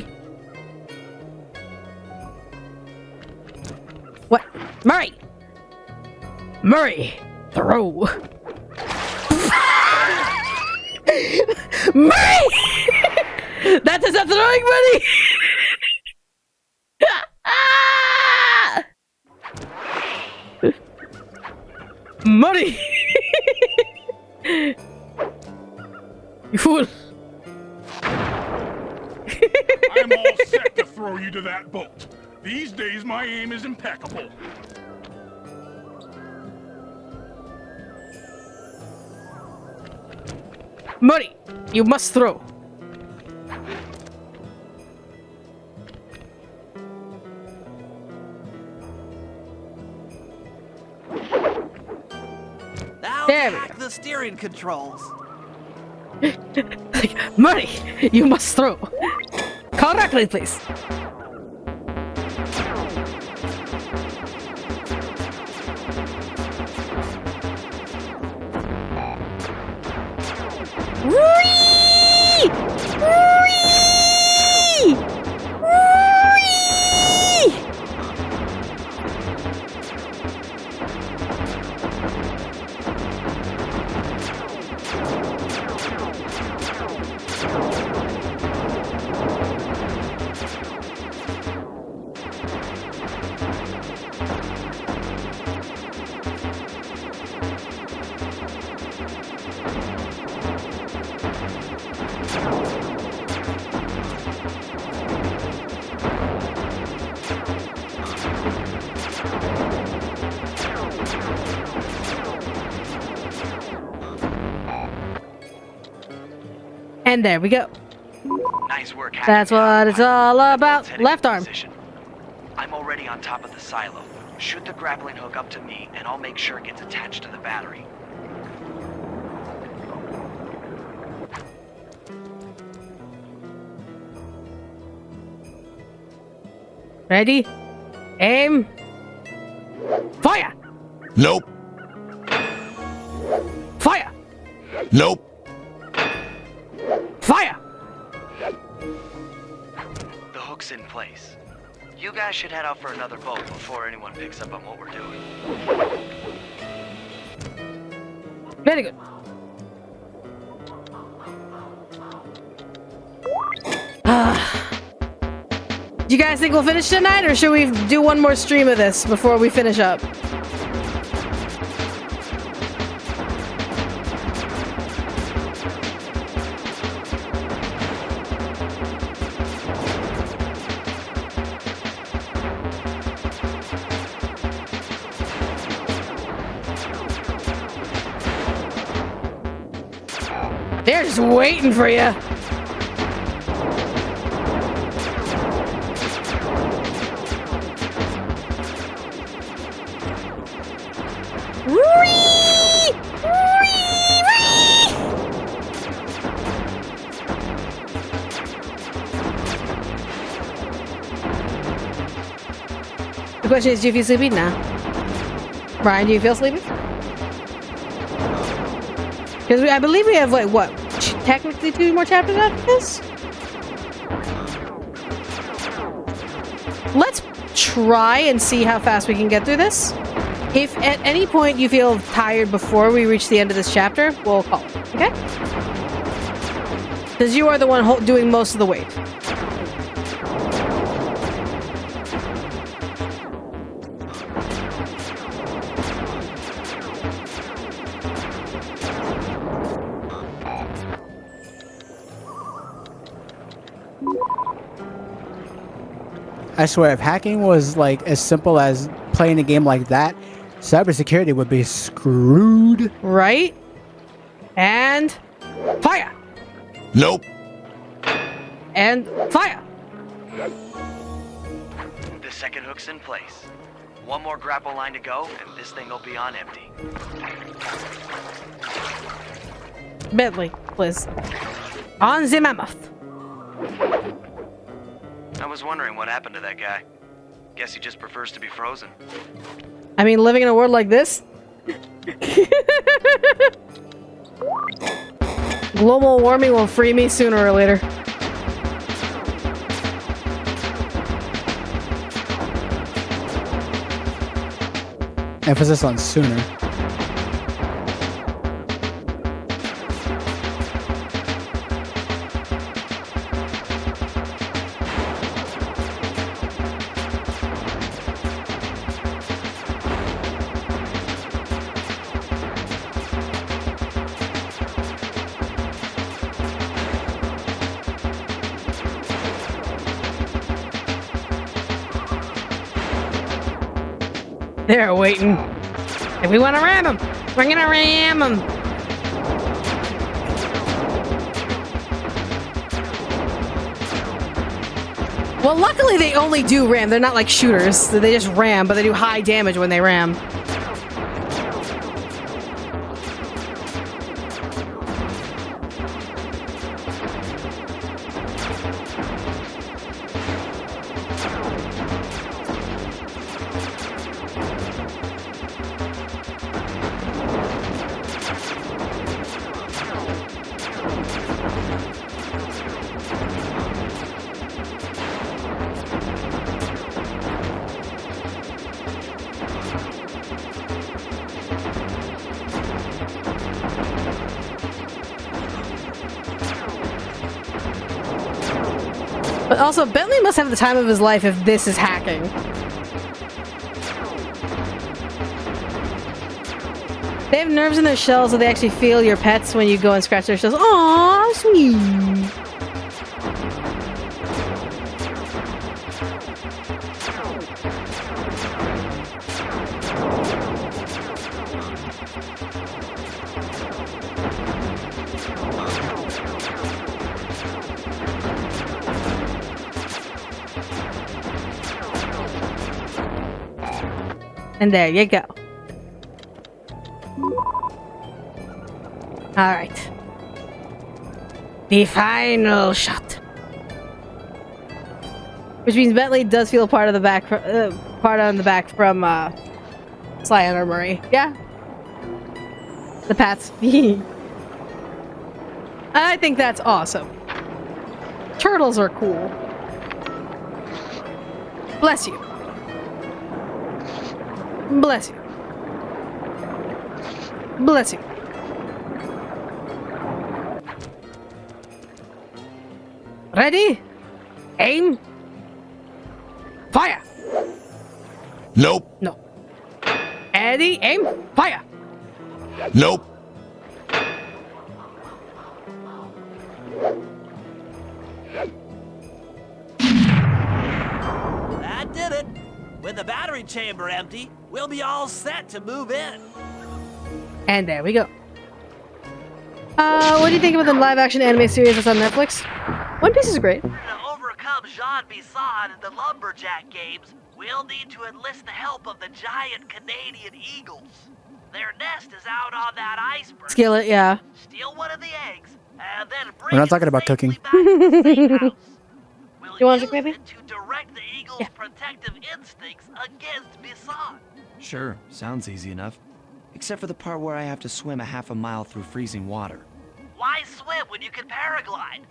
[SPEAKER 1] What? Murray! Murray! Throw! Murray! That is not throwing, buddy! Ah! Murray! You fool!
[SPEAKER 6] I'm all set to throw you to that boat. These days, my aim is impeccable.
[SPEAKER 1] Murray, you must throw.
[SPEAKER 7] Now
[SPEAKER 1] There we
[SPEAKER 7] hack the steering controls.
[SPEAKER 1] Murray, you must throw. Correctly, please. Whee! Whee! Whee! And there we go.
[SPEAKER 3] Nice work.
[SPEAKER 1] That's what it's all about. Left arm.
[SPEAKER 3] I'm already on top of the silo. Shoot the grappling hook up to me, and I'll make sure it gets attached to the battery.
[SPEAKER 1] Ready? Aim. Fire!
[SPEAKER 5] Nope.
[SPEAKER 1] Fire!
[SPEAKER 5] Nope.
[SPEAKER 1] Fire!
[SPEAKER 3] The hook's in place. You guys should head out for another boat before anyone picks up on what we're doing.
[SPEAKER 1] Very good. Do you guys think we'll finish tonight, or should we do one more stream of this before we finish up? They're just waiting for you. The question is, do you feel sleepy? Nah. Bryan, do you feel sleepy? Because I believe we have, like, what? Technically 2 more chapters after this? Let's try and see how fast we can get through this. If at any point you feel tired before we reach the end of this chapter, we'll call it, okay? Because you are the one doing most of the weight.
[SPEAKER 2] I swear, if hacking was like as simple as playing a game like that, cybersecurity would be screwed.
[SPEAKER 1] Right? And fire!
[SPEAKER 5] Nope.
[SPEAKER 1] And fire!
[SPEAKER 3] The second hook's in place. One more grapple line to go, and this thing will be on empty.
[SPEAKER 1] Bentley, please. On the mammoth.
[SPEAKER 3] I was wondering what happened to that guy. Guess he just prefers to be frozen.
[SPEAKER 1] I mean, living in a world like this? Global warming will free me sooner or later.
[SPEAKER 2] Emphasis on sooner.
[SPEAKER 1] They're waiting. If we want to ram them, we're gonna ram them. Well, luckily they only do ram. They're not like shooters. So they just ram, but they do high damage when they ram. But also, Bentley must have the time of his life if this is hacking. They have nerves in their shells, so they actually feel your pets when you go and scratch their shells. Aww, sweet. And there you go. Alright. The final shot. Which means Bentley does feel part of the back, part on the back from Sly and Murray. Yeah. The Pats. I think that's awesome. Turtles are cool. Bless you. Bless you. Bless you. Ready? Aim. Fire.
[SPEAKER 5] Nope.
[SPEAKER 1] No. Ready? Aim. Fire.
[SPEAKER 5] Nope.
[SPEAKER 7] That did it. With the battery chamber empty, we'll be all set to move in.
[SPEAKER 1] And there we go. What do you think about the live-action anime series that's on Netflix? One Piece is great.
[SPEAKER 4] To overcome Jean Bisson in the Lumberjack games, we'll need to enlist the help of the giant Canadian eagles. Their nest is out on that iceberg.
[SPEAKER 1] Skillet, yeah.
[SPEAKER 4] Steal one of the eggs, and then bring
[SPEAKER 2] We're not
[SPEAKER 4] it
[SPEAKER 2] talking about
[SPEAKER 4] safely
[SPEAKER 2] cooking.
[SPEAKER 4] back to the safe house. We'll
[SPEAKER 1] You want a
[SPEAKER 4] use
[SPEAKER 1] drink, baby?
[SPEAKER 4] it to direct the eagle's
[SPEAKER 1] Yeah.
[SPEAKER 4] protective instincts against Bisson.
[SPEAKER 3] Sure, sounds easy enough. Except for the part where I have to swim a half a mile through freezing water.
[SPEAKER 4] Why swim when you can paraglide?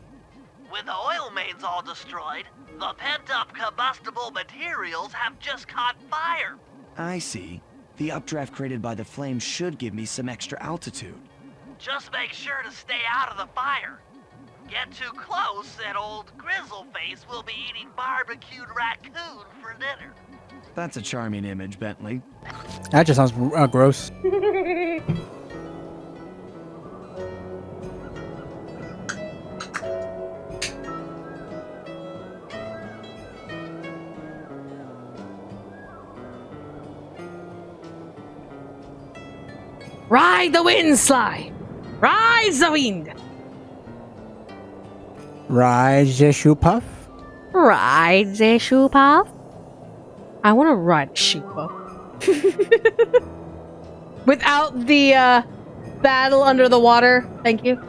[SPEAKER 4] With the oil mains all destroyed, the pent-up combustible materials have just caught fire.
[SPEAKER 3] I see. The updraft created by the flame should give me some extra altitude.
[SPEAKER 4] Just make sure to stay out of the fire. Get too close and old Grizzleface will be eating barbecued raccoon for dinner.
[SPEAKER 3] That's a charming image, Bentley.
[SPEAKER 2] That just sounds gross.
[SPEAKER 1] Ride the wind, Sly! Ride the wind!
[SPEAKER 2] Ride the shoe puff?
[SPEAKER 1] Ride the shoe puff? I want to ride a shoe puff. Without the battle under the water. Thank you.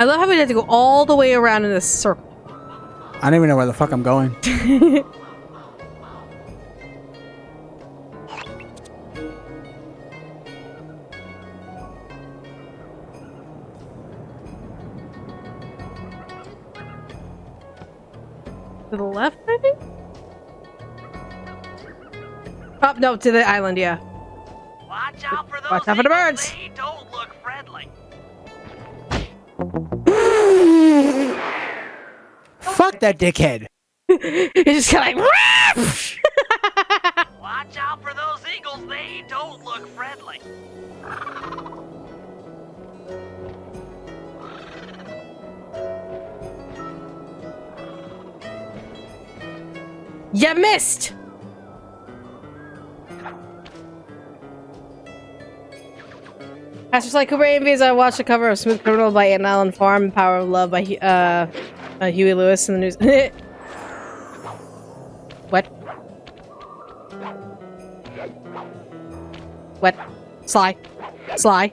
[SPEAKER 1] I love how we had to go all the way around in this circle.
[SPEAKER 2] I don't even know where the fuck I'm going.
[SPEAKER 1] To the left, I think? Oh, no, to the island, yeah.
[SPEAKER 4] Watch out for those
[SPEAKER 1] Watch out for the
[SPEAKER 4] eagles,
[SPEAKER 1] birds.
[SPEAKER 4] They don't look friendly.
[SPEAKER 2] Fuck that dickhead.
[SPEAKER 1] It's just kind of like...
[SPEAKER 4] Watch out for those eagles, they don't look friendly.
[SPEAKER 1] You missed! After Sly Cooper AMVs, I watched the cover of Smooth Criminal by Ann Allen Farm and Power of Love by Huey Lewis in the news. What? What? Sly. Sly.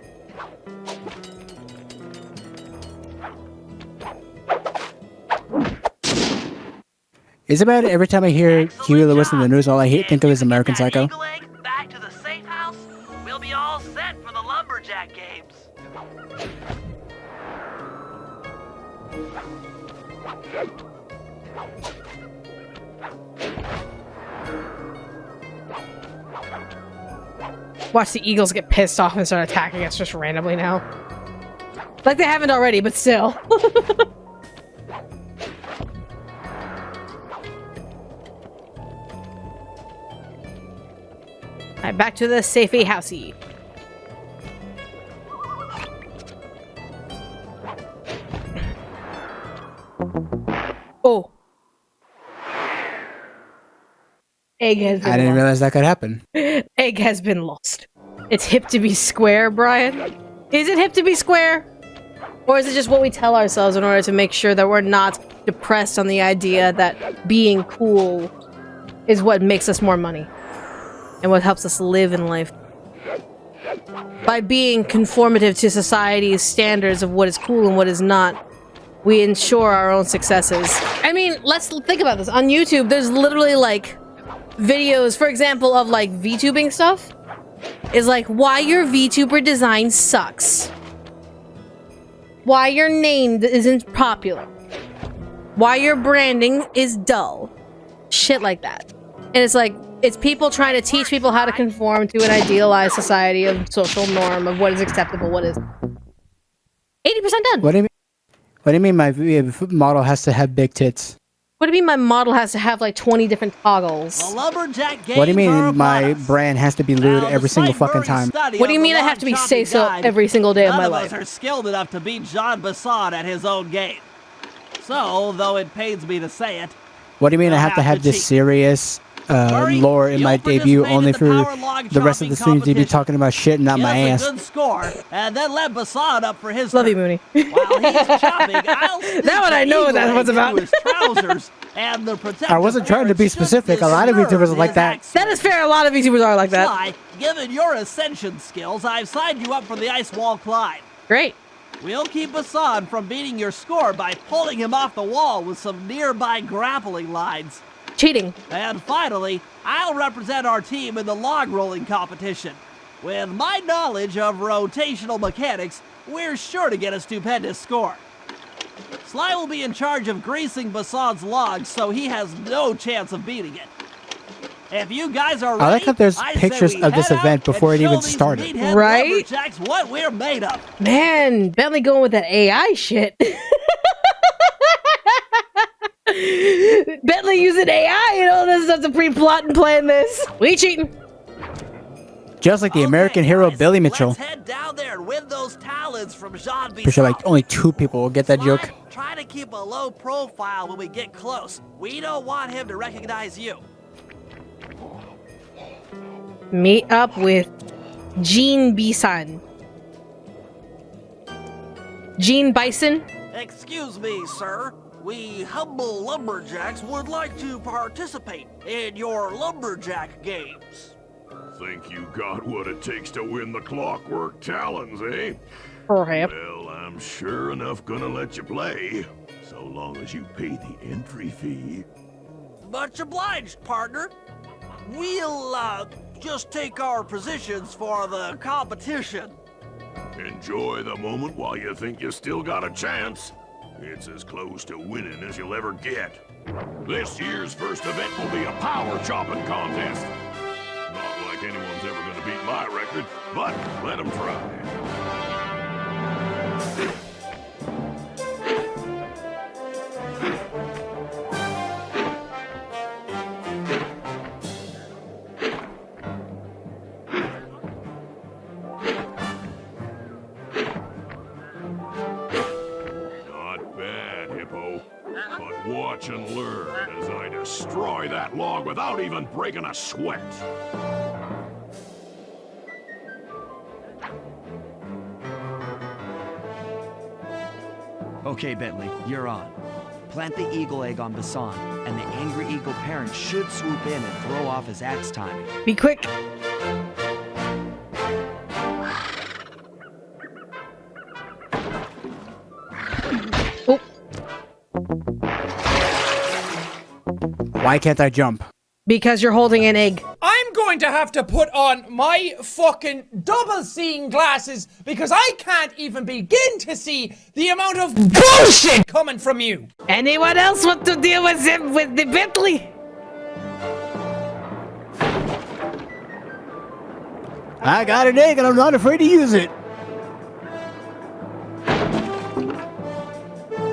[SPEAKER 2] Is it bad every time I hear
[SPEAKER 4] Excellent
[SPEAKER 2] Huey Lewis in the
[SPEAKER 4] job.
[SPEAKER 2] news, all I
[SPEAKER 4] And
[SPEAKER 2] think of is
[SPEAKER 4] if we get
[SPEAKER 2] American
[SPEAKER 4] that
[SPEAKER 2] Psycho?
[SPEAKER 4] eagle egg back to the safe house, we'll be all set for the lumberjack games.
[SPEAKER 1] Watch the eagles get pissed off and start attacking us just randomly now. Like they haven't already, but still. Alright, back to the safety housey. Oh. Egg has been
[SPEAKER 2] I didn't
[SPEAKER 1] lost.
[SPEAKER 2] realize that could happen.
[SPEAKER 1] Egg has been lost. It's hip to be square, Brian. Is it hip to be square? Or is it just what we tell ourselves in order to make sure that we're not depressed on the idea that being cool is what makes us more money and what helps us live in life? By being conformative to society's standards of what is cool and what is not, we ensure our own successes. I mean, let's think about this. On YouTube, there's literally like videos, for example, of like VTubing stuff. Is like why your VTuber design sucks. Why your name isn't popular. Why your branding is dull. Shit like that. And it's like, it's people trying to teach people how to conform to an idealized society of social norm of what is acceptable, what is 80% done.
[SPEAKER 2] What do you mean? What do you mean my model has to have big tits?
[SPEAKER 1] What do you mean my model has to have like 20 different toggles?
[SPEAKER 7] The lumberjack games
[SPEAKER 2] What do you
[SPEAKER 7] are
[SPEAKER 2] mean my
[SPEAKER 7] upon us.
[SPEAKER 2] brand has to be lewd
[SPEAKER 7] Now,
[SPEAKER 2] every single
[SPEAKER 7] despite
[SPEAKER 2] fucking
[SPEAKER 7] Murray's
[SPEAKER 2] time?
[SPEAKER 7] study
[SPEAKER 1] What do you
[SPEAKER 7] of the
[SPEAKER 1] mean I have to be
[SPEAKER 7] long
[SPEAKER 1] say-so
[SPEAKER 7] chopping guide,
[SPEAKER 1] every single day of
[SPEAKER 7] none
[SPEAKER 1] my
[SPEAKER 7] of
[SPEAKER 1] life?
[SPEAKER 7] us are skilled enough to beat Jean Bassan at his own game. So, though it pains me to say it,
[SPEAKER 2] What do you mean I
[SPEAKER 7] You'll
[SPEAKER 2] have to
[SPEAKER 7] have
[SPEAKER 2] have
[SPEAKER 7] to
[SPEAKER 2] this
[SPEAKER 7] cheat.
[SPEAKER 2] serious
[SPEAKER 7] Murray,
[SPEAKER 2] lore in
[SPEAKER 7] you
[SPEAKER 2] my debut
[SPEAKER 7] participate in
[SPEAKER 2] only
[SPEAKER 7] the
[SPEAKER 2] for
[SPEAKER 7] power log
[SPEAKER 2] the rest of
[SPEAKER 7] chopping
[SPEAKER 2] the streams to be
[SPEAKER 7] competition.
[SPEAKER 2] talking about shit and not my
[SPEAKER 7] Give
[SPEAKER 2] ass?
[SPEAKER 7] us a good score, and then let Bassan up for his
[SPEAKER 1] Love you,
[SPEAKER 7] turn.
[SPEAKER 1] Mooney.
[SPEAKER 7] While he's chopping, I'll sneak
[SPEAKER 1] That one I
[SPEAKER 7] the
[SPEAKER 1] know what
[SPEAKER 7] eagle
[SPEAKER 1] that was
[SPEAKER 7] egg
[SPEAKER 1] about.
[SPEAKER 7] into his trousers, and the protective
[SPEAKER 2] I wasn't trying to be
[SPEAKER 7] parrot should
[SPEAKER 2] specific. A lot of
[SPEAKER 7] disturb
[SPEAKER 2] YouTubers are like
[SPEAKER 7] his
[SPEAKER 2] that.
[SPEAKER 7] axe
[SPEAKER 1] That is fair. A lot of VTubers are like that.
[SPEAKER 7] Sly, given your ascension skills, I've signed you up for the ice wall climb.
[SPEAKER 1] Great.
[SPEAKER 7] We'll keep Bassan from beating your score by pulling him off the wall with some nearby grappling lines.
[SPEAKER 1] Cheating.
[SPEAKER 7] And finally, I'll represent our team in the log rolling competition. With my knowledge of rotational mechanics, we're sure to get a stupendous score. Sly will be in charge of greasing Bassan's logs, so he has no chance of beating it. If you guys are ready,
[SPEAKER 2] I like how there's
[SPEAKER 7] I say
[SPEAKER 2] pictures
[SPEAKER 7] we
[SPEAKER 2] of this
[SPEAKER 7] head out
[SPEAKER 2] event before
[SPEAKER 7] and
[SPEAKER 2] it even
[SPEAKER 7] show these
[SPEAKER 2] started.
[SPEAKER 7] meathead
[SPEAKER 1] Right?
[SPEAKER 7] lumberjacks what we're made of.
[SPEAKER 1] Man, Bentley going with that AI shit. Bentley using AI and all this stuff to pre-plot and plan this. We cheating.
[SPEAKER 2] Just like the
[SPEAKER 7] Okay,
[SPEAKER 2] American hero
[SPEAKER 7] guys,
[SPEAKER 2] Billy Mitchell.
[SPEAKER 7] Let's head down there and win those talons from Jean
[SPEAKER 2] Pretty sure like
[SPEAKER 7] Bisson.
[SPEAKER 2] only 2 people will get that
[SPEAKER 7] Sly,
[SPEAKER 2] joke.
[SPEAKER 7] try to keep a low profile when we get close. We don't want him to recognize you.
[SPEAKER 1] Meet up with Jean Bison. Jean Bison?
[SPEAKER 7] Excuse me, sir. We humble lumberjacks would like to participate in your lumberjack games.
[SPEAKER 5] Think you got what it takes to win the Clockwork Talons, eh?
[SPEAKER 1] Perhaps.
[SPEAKER 5] Well, I'm sure enough gonna let you play, so long as you pay the entry fee.
[SPEAKER 7] Much obliged, partner. We'll, just take our positions for the competition.
[SPEAKER 5] Enjoy the moment while you think you still got a chance. It's as close to winning as you'll ever get. This year's first event will be a power chopping contest. Not like anyone's ever gonna beat my record, but let them try. Not bad, Hippo. But watch and learn as I destroy that log without even breaking a sweat.
[SPEAKER 3] Okay, Bentley, you're on. Plant the eagle egg on Bassan, and the angry eagle parent should swoop in and throw off his axe timing.
[SPEAKER 1] Be quick. Oh,
[SPEAKER 2] Why can't I jump?
[SPEAKER 1] because you're holding an egg.
[SPEAKER 8] I'm going to have to put on my fucking double seeing glasses because I can't even begin to see the amount of bullshit coming from you.
[SPEAKER 1] Anyone else want to deal with him with the Bentley?
[SPEAKER 2] I got an egg and I'm not afraid to use it.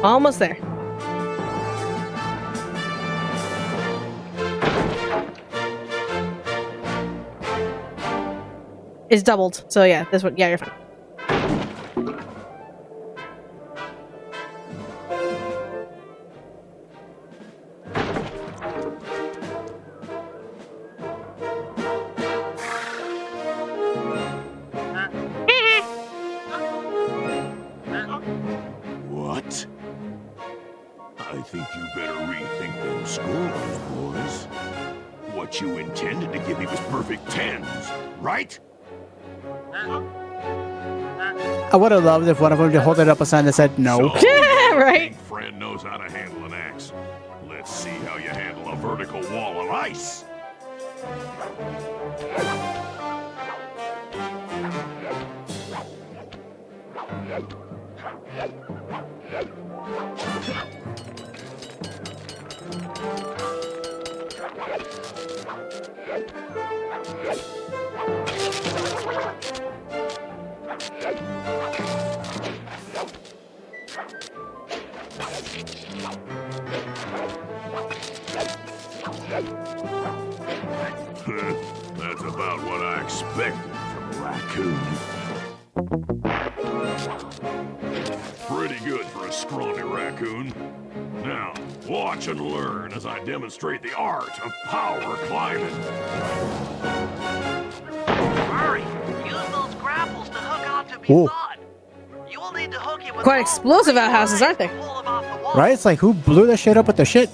[SPEAKER 1] Almost there. It's doubled. So yeah, this one. Yeah, you're fine.
[SPEAKER 5] perfect 10s, right?
[SPEAKER 2] I would have loved if one of them just hold it up a sign that said no.
[SPEAKER 5] So,
[SPEAKER 1] Right.
[SPEAKER 5] big friend knows how to handle an axe. Let's see how you handle a vertical wall of ice. That's about what I expected from a raccoon. Pretty good for a scrawny raccoon. Now, watch and learn as I demonstrate the art of power climbing.
[SPEAKER 4] Hurry! Use those grapples to hook onto
[SPEAKER 2] Ooh.
[SPEAKER 4] Bison. You will need to hook it with
[SPEAKER 1] Quite
[SPEAKER 4] all
[SPEAKER 1] explosive
[SPEAKER 4] three
[SPEAKER 1] outhouses,
[SPEAKER 4] lines
[SPEAKER 1] aren't they?
[SPEAKER 4] to pull him off the wall.
[SPEAKER 2] Right? It's like, who blew that shit up with the shit?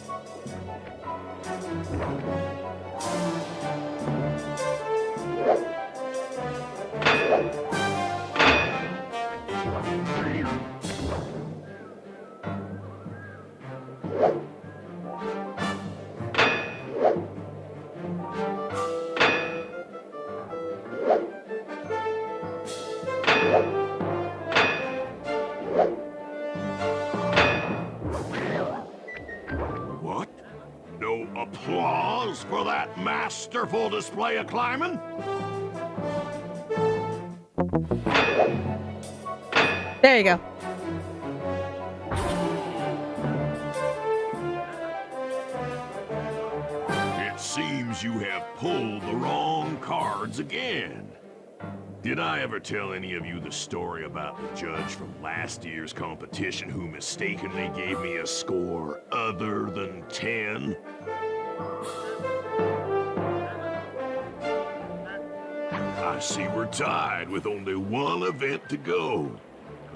[SPEAKER 5] What? No applause for that masterful display of climbing?
[SPEAKER 1] There you go.
[SPEAKER 5] It seems you have pulled the wrong cards again. Did I ever tell any of you the story about the judge from last year's competition who mistakenly gave me a score other than 10? I see we're tied with only one event to go.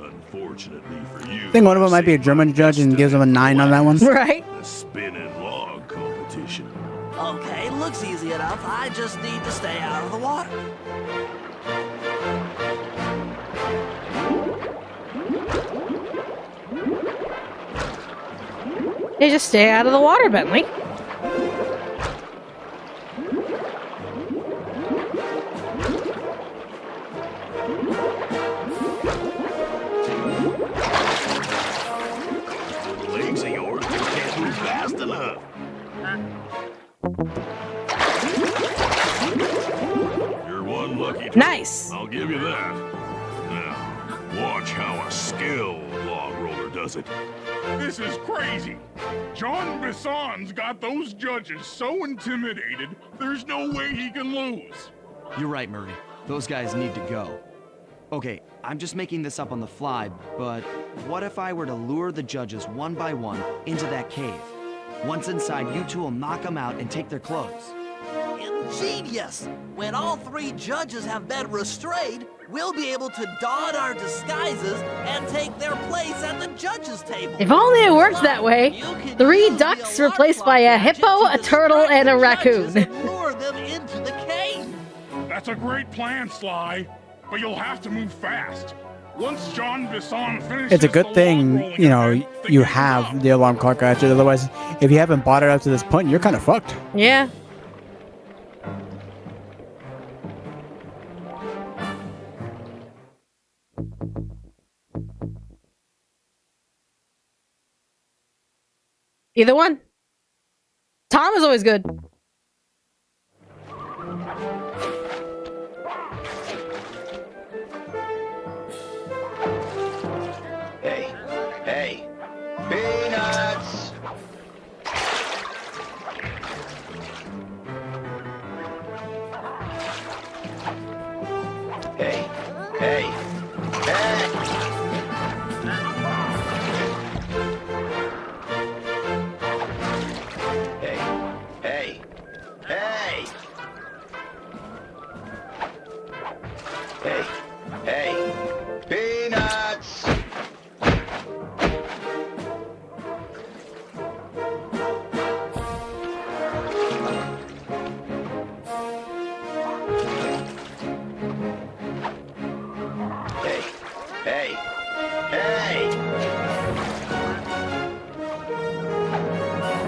[SPEAKER 5] Unfortunately for you,
[SPEAKER 2] I think one of them might be a German judge and gives them a 9 on that one.
[SPEAKER 1] Right?
[SPEAKER 5] the spinning log competition.
[SPEAKER 7] Okay, looks easy enough. I just need to stay out of the water.
[SPEAKER 1] They just stay out of the water, Bentley.
[SPEAKER 5] The legs of yours just can't move fast enough. You're one lucky turtle.
[SPEAKER 1] Nice.
[SPEAKER 5] I'll give you that. Now, watch how a skilled log roller does it.
[SPEAKER 6] This is crazy. John Bison's got those judges so intimidated, there's no way he can lose.
[SPEAKER 3] You're right, Murray. Those guys need to go. Okay, I'm just making this up on the fly, but what if I were to lure the judges one by one into that cave? Once inside, you two will knock them out and take their clothes.
[SPEAKER 7] Ingenious! When all three judges have been restrained, we'll be able to don our disguises and take their place at the judges' table.
[SPEAKER 1] If only it worked that way.
[SPEAKER 7] You can
[SPEAKER 1] 3
[SPEAKER 7] use the
[SPEAKER 1] ducks
[SPEAKER 7] alarm
[SPEAKER 1] replaced
[SPEAKER 7] clock
[SPEAKER 1] by a
[SPEAKER 7] gadget
[SPEAKER 1] hippo,
[SPEAKER 7] to
[SPEAKER 1] a turtle,
[SPEAKER 7] distract
[SPEAKER 1] and a
[SPEAKER 7] the judges
[SPEAKER 1] raccoon.
[SPEAKER 7] and lure them into the cave.
[SPEAKER 6] That's a great plan, Sly, but you'll have to move fast. Once John Bison finishes
[SPEAKER 2] It's a
[SPEAKER 6] the
[SPEAKER 2] good
[SPEAKER 6] log
[SPEAKER 2] thing,
[SPEAKER 6] rolling
[SPEAKER 2] you know,
[SPEAKER 6] event, the
[SPEAKER 2] you
[SPEAKER 6] game's
[SPEAKER 2] have
[SPEAKER 6] up.
[SPEAKER 2] the alarm clock gadget. Otherwise, if you haven't bought it up to this point, you're kind of fucked.
[SPEAKER 1] Yeah. Either one. Tom is always good.
[SPEAKER 9] Hey, hey, peanuts! Hey, hey, hey! Hey, hey, hey! Hey, hey, peanuts!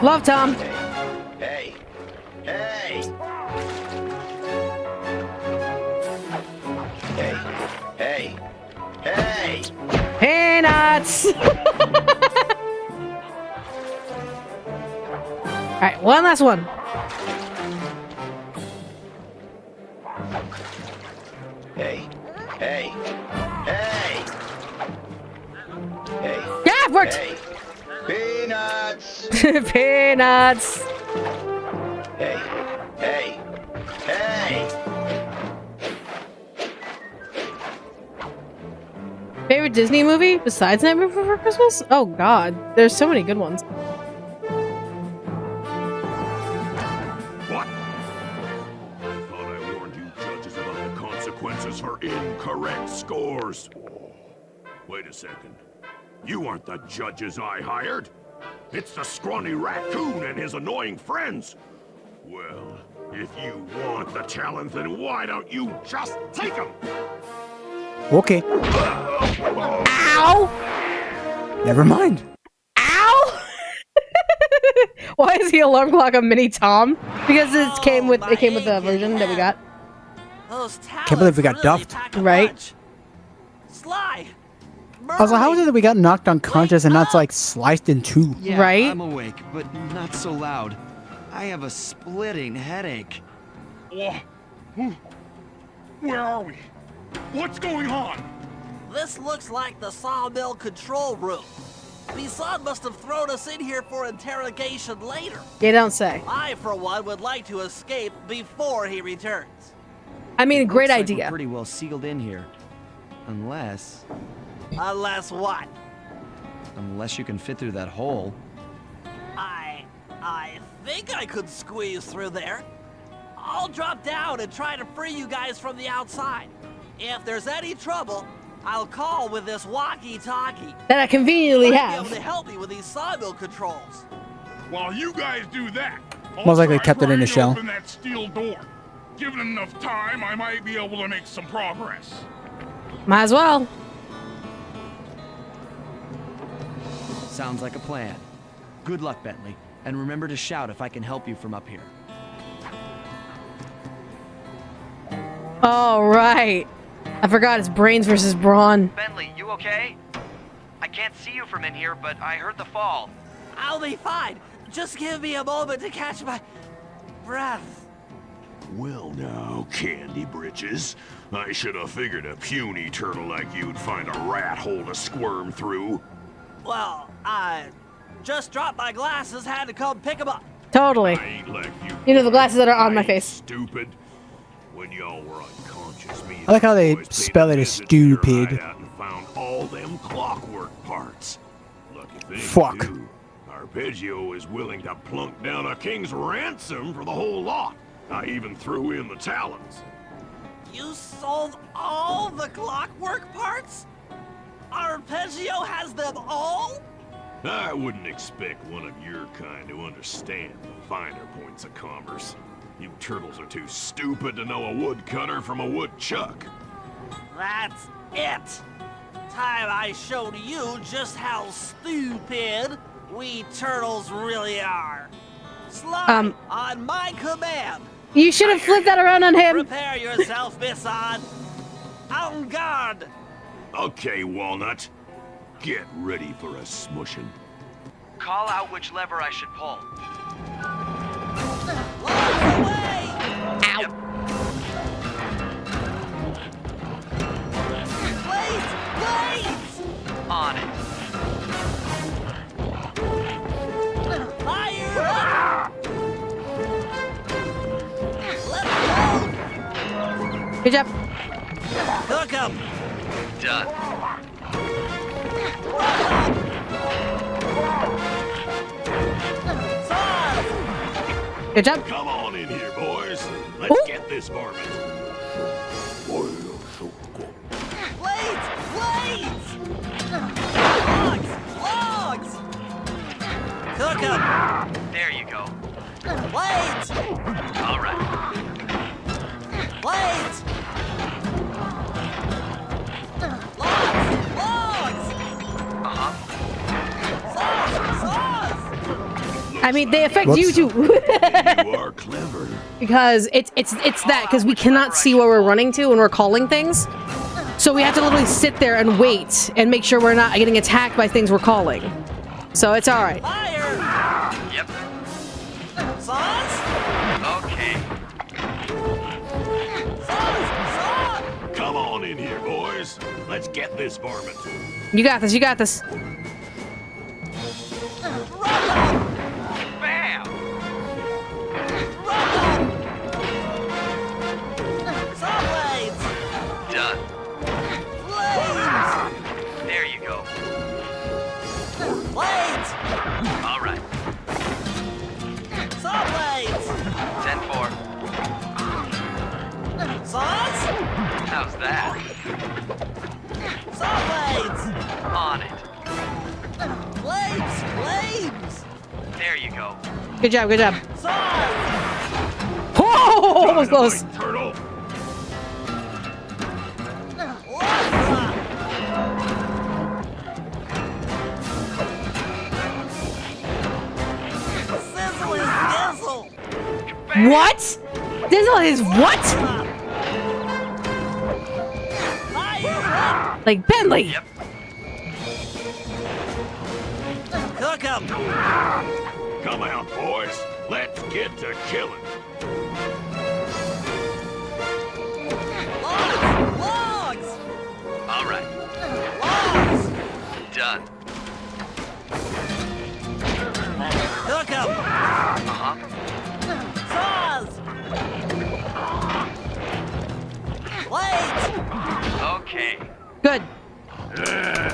[SPEAKER 1] Love Tom.
[SPEAKER 9] Hey! Hey! Hey! Hey! Hey!
[SPEAKER 1] Peanuts. All right, one last one.
[SPEAKER 9] Hey! Hey! Hey! Hey!
[SPEAKER 1] Yeah, it worked.
[SPEAKER 9] Hey! Peanuts!
[SPEAKER 1] Peanuts.
[SPEAKER 9] Hey! Hey! Hey!
[SPEAKER 1] Favorite Disney movie besides Nightmare Before Christmas? Oh God, there's so many good ones.
[SPEAKER 5] What? I thought I warned you judges about the consequences for incorrect scores. Wait a second. You aren't the judges I hired. It's the scrawny raccoon and his annoying friends. Well, if you want the challenge, then why don't you just take them?
[SPEAKER 2] Okay.
[SPEAKER 1] Ow!
[SPEAKER 2] Never mind.
[SPEAKER 1] Ow! Why is the alarm clock a mini Tom? Because it came with the version that we got.
[SPEAKER 7] Those
[SPEAKER 2] Can't believe we got
[SPEAKER 7] talents really
[SPEAKER 2] duffed.
[SPEAKER 7] pack a
[SPEAKER 1] Right.
[SPEAKER 7] punch. Sly.
[SPEAKER 2] Also, how is it that we got knocked unconscious and not
[SPEAKER 7] up.
[SPEAKER 2] like sliced in two?
[SPEAKER 3] Yeah,
[SPEAKER 1] Right?
[SPEAKER 3] I'm awake, but not so loud. I have a splitting headache.
[SPEAKER 6] Where are we? What's going on?
[SPEAKER 7] This looks like the sawmill control room. Bisson must have thrown us in here for interrogation later.
[SPEAKER 1] You don't say.
[SPEAKER 7] I, for one, would like to escape before he returns.
[SPEAKER 1] I mean, great
[SPEAKER 3] Looks like we're
[SPEAKER 1] idea.
[SPEAKER 3] pretty well sealed in here. Unless
[SPEAKER 7] Unless what?
[SPEAKER 3] you can fit through that hole.
[SPEAKER 7] I think I could squeeze through there. I'll drop down and try to free you guys from the outside. If there's any trouble, I'll call with this walkie-talkie.
[SPEAKER 1] That I conveniently
[SPEAKER 7] Might be
[SPEAKER 1] have.
[SPEAKER 7] able to help me with these sawmill controls.
[SPEAKER 6] While you guys do that, I'll
[SPEAKER 2] Most likely
[SPEAKER 6] try
[SPEAKER 2] kept it in
[SPEAKER 6] trying
[SPEAKER 2] a
[SPEAKER 6] to
[SPEAKER 2] shell.
[SPEAKER 6] Open that steel door. Given enough time, I might be able to make some progress.
[SPEAKER 1] Might as well.
[SPEAKER 3] Sounds like a plan. Good luck, Bentley. And remember to shout if I can help you from up here.
[SPEAKER 1] All right. I forgot it's brains versus brawn.
[SPEAKER 10] Bentley, you okay? I can't see you from in here, but I heard the fall.
[SPEAKER 7] I'll be fine. Just give me a moment to catch my breath.
[SPEAKER 5] Well now, Candy Britches. I should have figured a puny turtle like you'd find a rat hole to squirm through.
[SPEAKER 7] Well, I just dropped my glasses, had to come pick them up.
[SPEAKER 1] Totally.
[SPEAKER 5] I ain't like you.
[SPEAKER 1] You know the glasses that are on
[SPEAKER 5] I
[SPEAKER 1] my
[SPEAKER 5] ain't
[SPEAKER 1] face.
[SPEAKER 5] Stupid. When y'all were unconscious, me and
[SPEAKER 2] I like how
[SPEAKER 5] the
[SPEAKER 2] they
[SPEAKER 5] boys paid
[SPEAKER 2] spell
[SPEAKER 5] a
[SPEAKER 2] it as
[SPEAKER 5] visit to your
[SPEAKER 2] stupid.
[SPEAKER 5] hideout and found all them clockwork parts. Lucky thing,
[SPEAKER 2] Fuck.
[SPEAKER 5] too. Arpeggio is willing to plunk down a king's ransom for the whole lot. I even threw in the talons.
[SPEAKER 7] You sold all the clockwork parts? Arpeggio has them all?
[SPEAKER 5] I wouldn't expect one of your kind to understand the finer points of commerce. You turtles are too stupid to know a woodcutter from a woodchuck.
[SPEAKER 7] That's it. Time I showed you just how stupid we turtles really are. Sly, on my command.
[SPEAKER 1] You should have flipped that around on him.
[SPEAKER 7] Prepare yourself, Bisson. En garde.
[SPEAKER 5] Okay, Walnut. Get ready for a smushing.
[SPEAKER 10] Call out which lever I should pull.
[SPEAKER 7] Lock away.
[SPEAKER 1] Ow.
[SPEAKER 7] Wait!
[SPEAKER 10] On it.
[SPEAKER 7] Fire up! Let
[SPEAKER 1] Good job.
[SPEAKER 7] go! Cook 'em!
[SPEAKER 10] Done.
[SPEAKER 7] Sauce!
[SPEAKER 1] Good job.
[SPEAKER 5] Come on in here, boys. Let's
[SPEAKER 1] Ooh.
[SPEAKER 5] get this varmint.
[SPEAKER 7] Blades! Blades! Logs! Logs! Cook 'em!
[SPEAKER 10] There you go.
[SPEAKER 7] Blades!
[SPEAKER 10] All right.
[SPEAKER 7] Blades! Logs! Logs!
[SPEAKER 10] Uh-huh.
[SPEAKER 7] Sauce! Sauce!
[SPEAKER 1] I mean, they affect
[SPEAKER 2] Whoops.
[SPEAKER 1] you too.
[SPEAKER 5] You are clever.
[SPEAKER 1] Because it's that, because we cannot see where we're running to when we're calling things. So we have to literally sit there and wait and make sure we're not getting attacked by things we're calling. So it's alright.
[SPEAKER 7] Fire!
[SPEAKER 10] Yep.
[SPEAKER 7] Sauce?
[SPEAKER 10] Okay.
[SPEAKER 7] Sauce!
[SPEAKER 5] Come on in here, boys. Let's get this varmint.
[SPEAKER 1] You got this, you got this.
[SPEAKER 10] Bam!
[SPEAKER 7] Saw blades!
[SPEAKER 10] Done.
[SPEAKER 7] Blades!
[SPEAKER 10] There you go.
[SPEAKER 7] Blades!
[SPEAKER 10] All right.
[SPEAKER 7] Saw blades!
[SPEAKER 10] 10-4.
[SPEAKER 7] Sauce?
[SPEAKER 10] How's that?
[SPEAKER 7] Saw blades!
[SPEAKER 10] On it.
[SPEAKER 7] Blades! Blades!
[SPEAKER 10] There you go.
[SPEAKER 1] Good job, good job.
[SPEAKER 7] Saws!
[SPEAKER 1] Oh, almost close.
[SPEAKER 5] Dynamite, Turtle.
[SPEAKER 7] Sizzling dizzle!
[SPEAKER 1] What? Dizzle is what?
[SPEAKER 7] Fire!
[SPEAKER 1] Like Bentley.
[SPEAKER 10] Yep.
[SPEAKER 7] Cook 'em!
[SPEAKER 5] Come out, boys. Let's get to killing.
[SPEAKER 7] Logs! Logs!
[SPEAKER 10] All right.
[SPEAKER 7] Logs!
[SPEAKER 10] Done.
[SPEAKER 7] Cook 'em!
[SPEAKER 10] Uh-huh.
[SPEAKER 7] Saws! Blades!
[SPEAKER 10] Okay.
[SPEAKER 1] Good.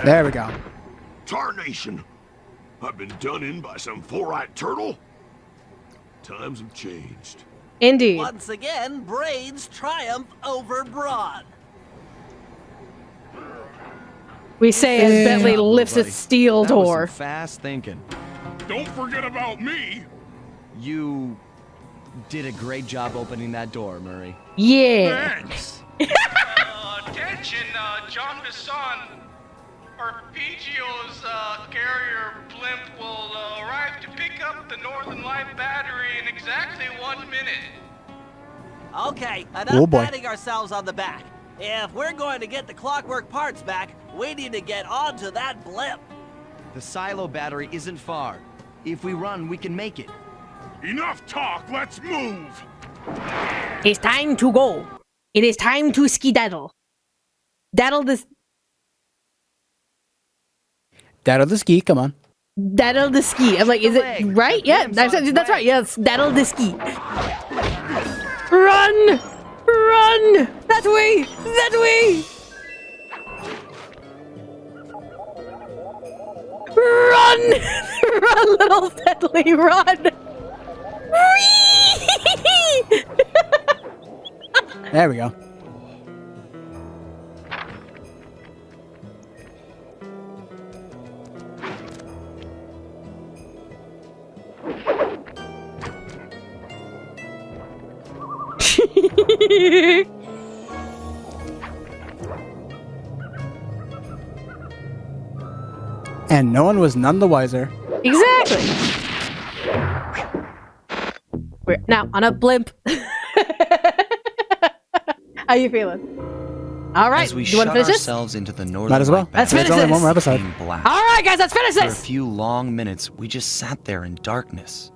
[SPEAKER 2] There we go.
[SPEAKER 5] Tarnation. I've been done in by some four-eyed turtle. Times have changed.
[SPEAKER 1] Indeed.
[SPEAKER 7] Once again, brains triumph over brawn.
[SPEAKER 1] We say as Bentley lifts its steel
[SPEAKER 3] That was
[SPEAKER 1] door.
[SPEAKER 3] some fast thinking.
[SPEAKER 6] Don't forget about me.
[SPEAKER 3] You did a great job opening that door, Murray.
[SPEAKER 1] Yeah.
[SPEAKER 6] Thanks.
[SPEAKER 11] Attention, John Bisson. Arpeggio's carrier blimp will arrive to pick up the Northern Light battery in exactly 1 minute.
[SPEAKER 7] Okay,
[SPEAKER 2] Oh,
[SPEAKER 7] enough
[SPEAKER 2] boy.
[SPEAKER 7] patting ourselves on the back. If we're going to get the clockwork parts back, we need to get onto that blimp.
[SPEAKER 3] The silo battery isn't far. If we run, we can make it.
[SPEAKER 6] Enough talk. Let's move.
[SPEAKER 1] It's time to go. It is time to skedaddle. Daddle this.
[SPEAKER 2] Daddle the ski, come on.
[SPEAKER 1] Daddle the ski. I'm like, is it right? Yeah, that's right. Yes, daddle the ski. Run! Run! That way! That way! Run! Run, little Bentley, run! Whee!
[SPEAKER 2] There we go. And no one was none the wiser.
[SPEAKER 1] Exactly. We're now on a blimp. How you feeling? All right,
[SPEAKER 3] As we
[SPEAKER 1] you want
[SPEAKER 3] shut
[SPEAKER 1] to finish this?
[SPEAKER 3] ourselves into the northern
[SPEAKER 2] Might as well.
[SPEAKER 3] light
[SPEAKER 1] Let's
[SPEAKER 3] battery,
[SPEAKER 1] finish
[SPEAKER 2] There's only
[SPEAKER 1] this.
[SPEAKER 2] one more episode.
[SPEAKER 3] became black.
[SPEAKER 1] All right, guys, let's finish
[SPEAKER 3] For a
[SPEAKER 1] this.
[SPEAKER 3] few long minutes, we just sat there in darkness.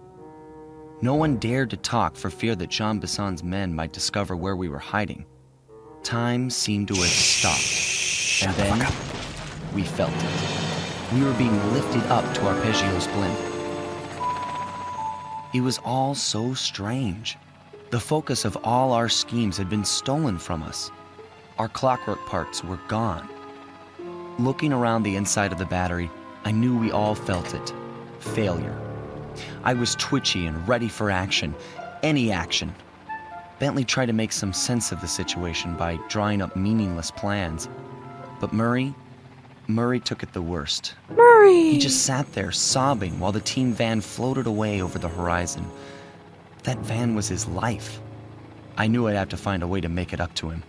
[SPEAKER 3] No one dared to talk for fear that Jean Bisson's men might discover where we were hiding. Time seemed to have stopped. And then, we felt it. We were being lifted up to Arpeggio's blimp. It was all so strange. The focus of all our schemes had been stolen from us. Our clockwork parts were gone. Looking around the inside of the battery, I knew we all felt it. Failure. I was twitchy and ready for action. Any action. Bentley tried to make some sense of the situation by drawing up meaningless plans. But Murray took it the worst.
[SPEAKER 1] Murray!
[SPEAKER 3] He just sat there sobbing while the team van floated away over the horizon. That van was his life. I knew I'd have to find a way to make it up to him.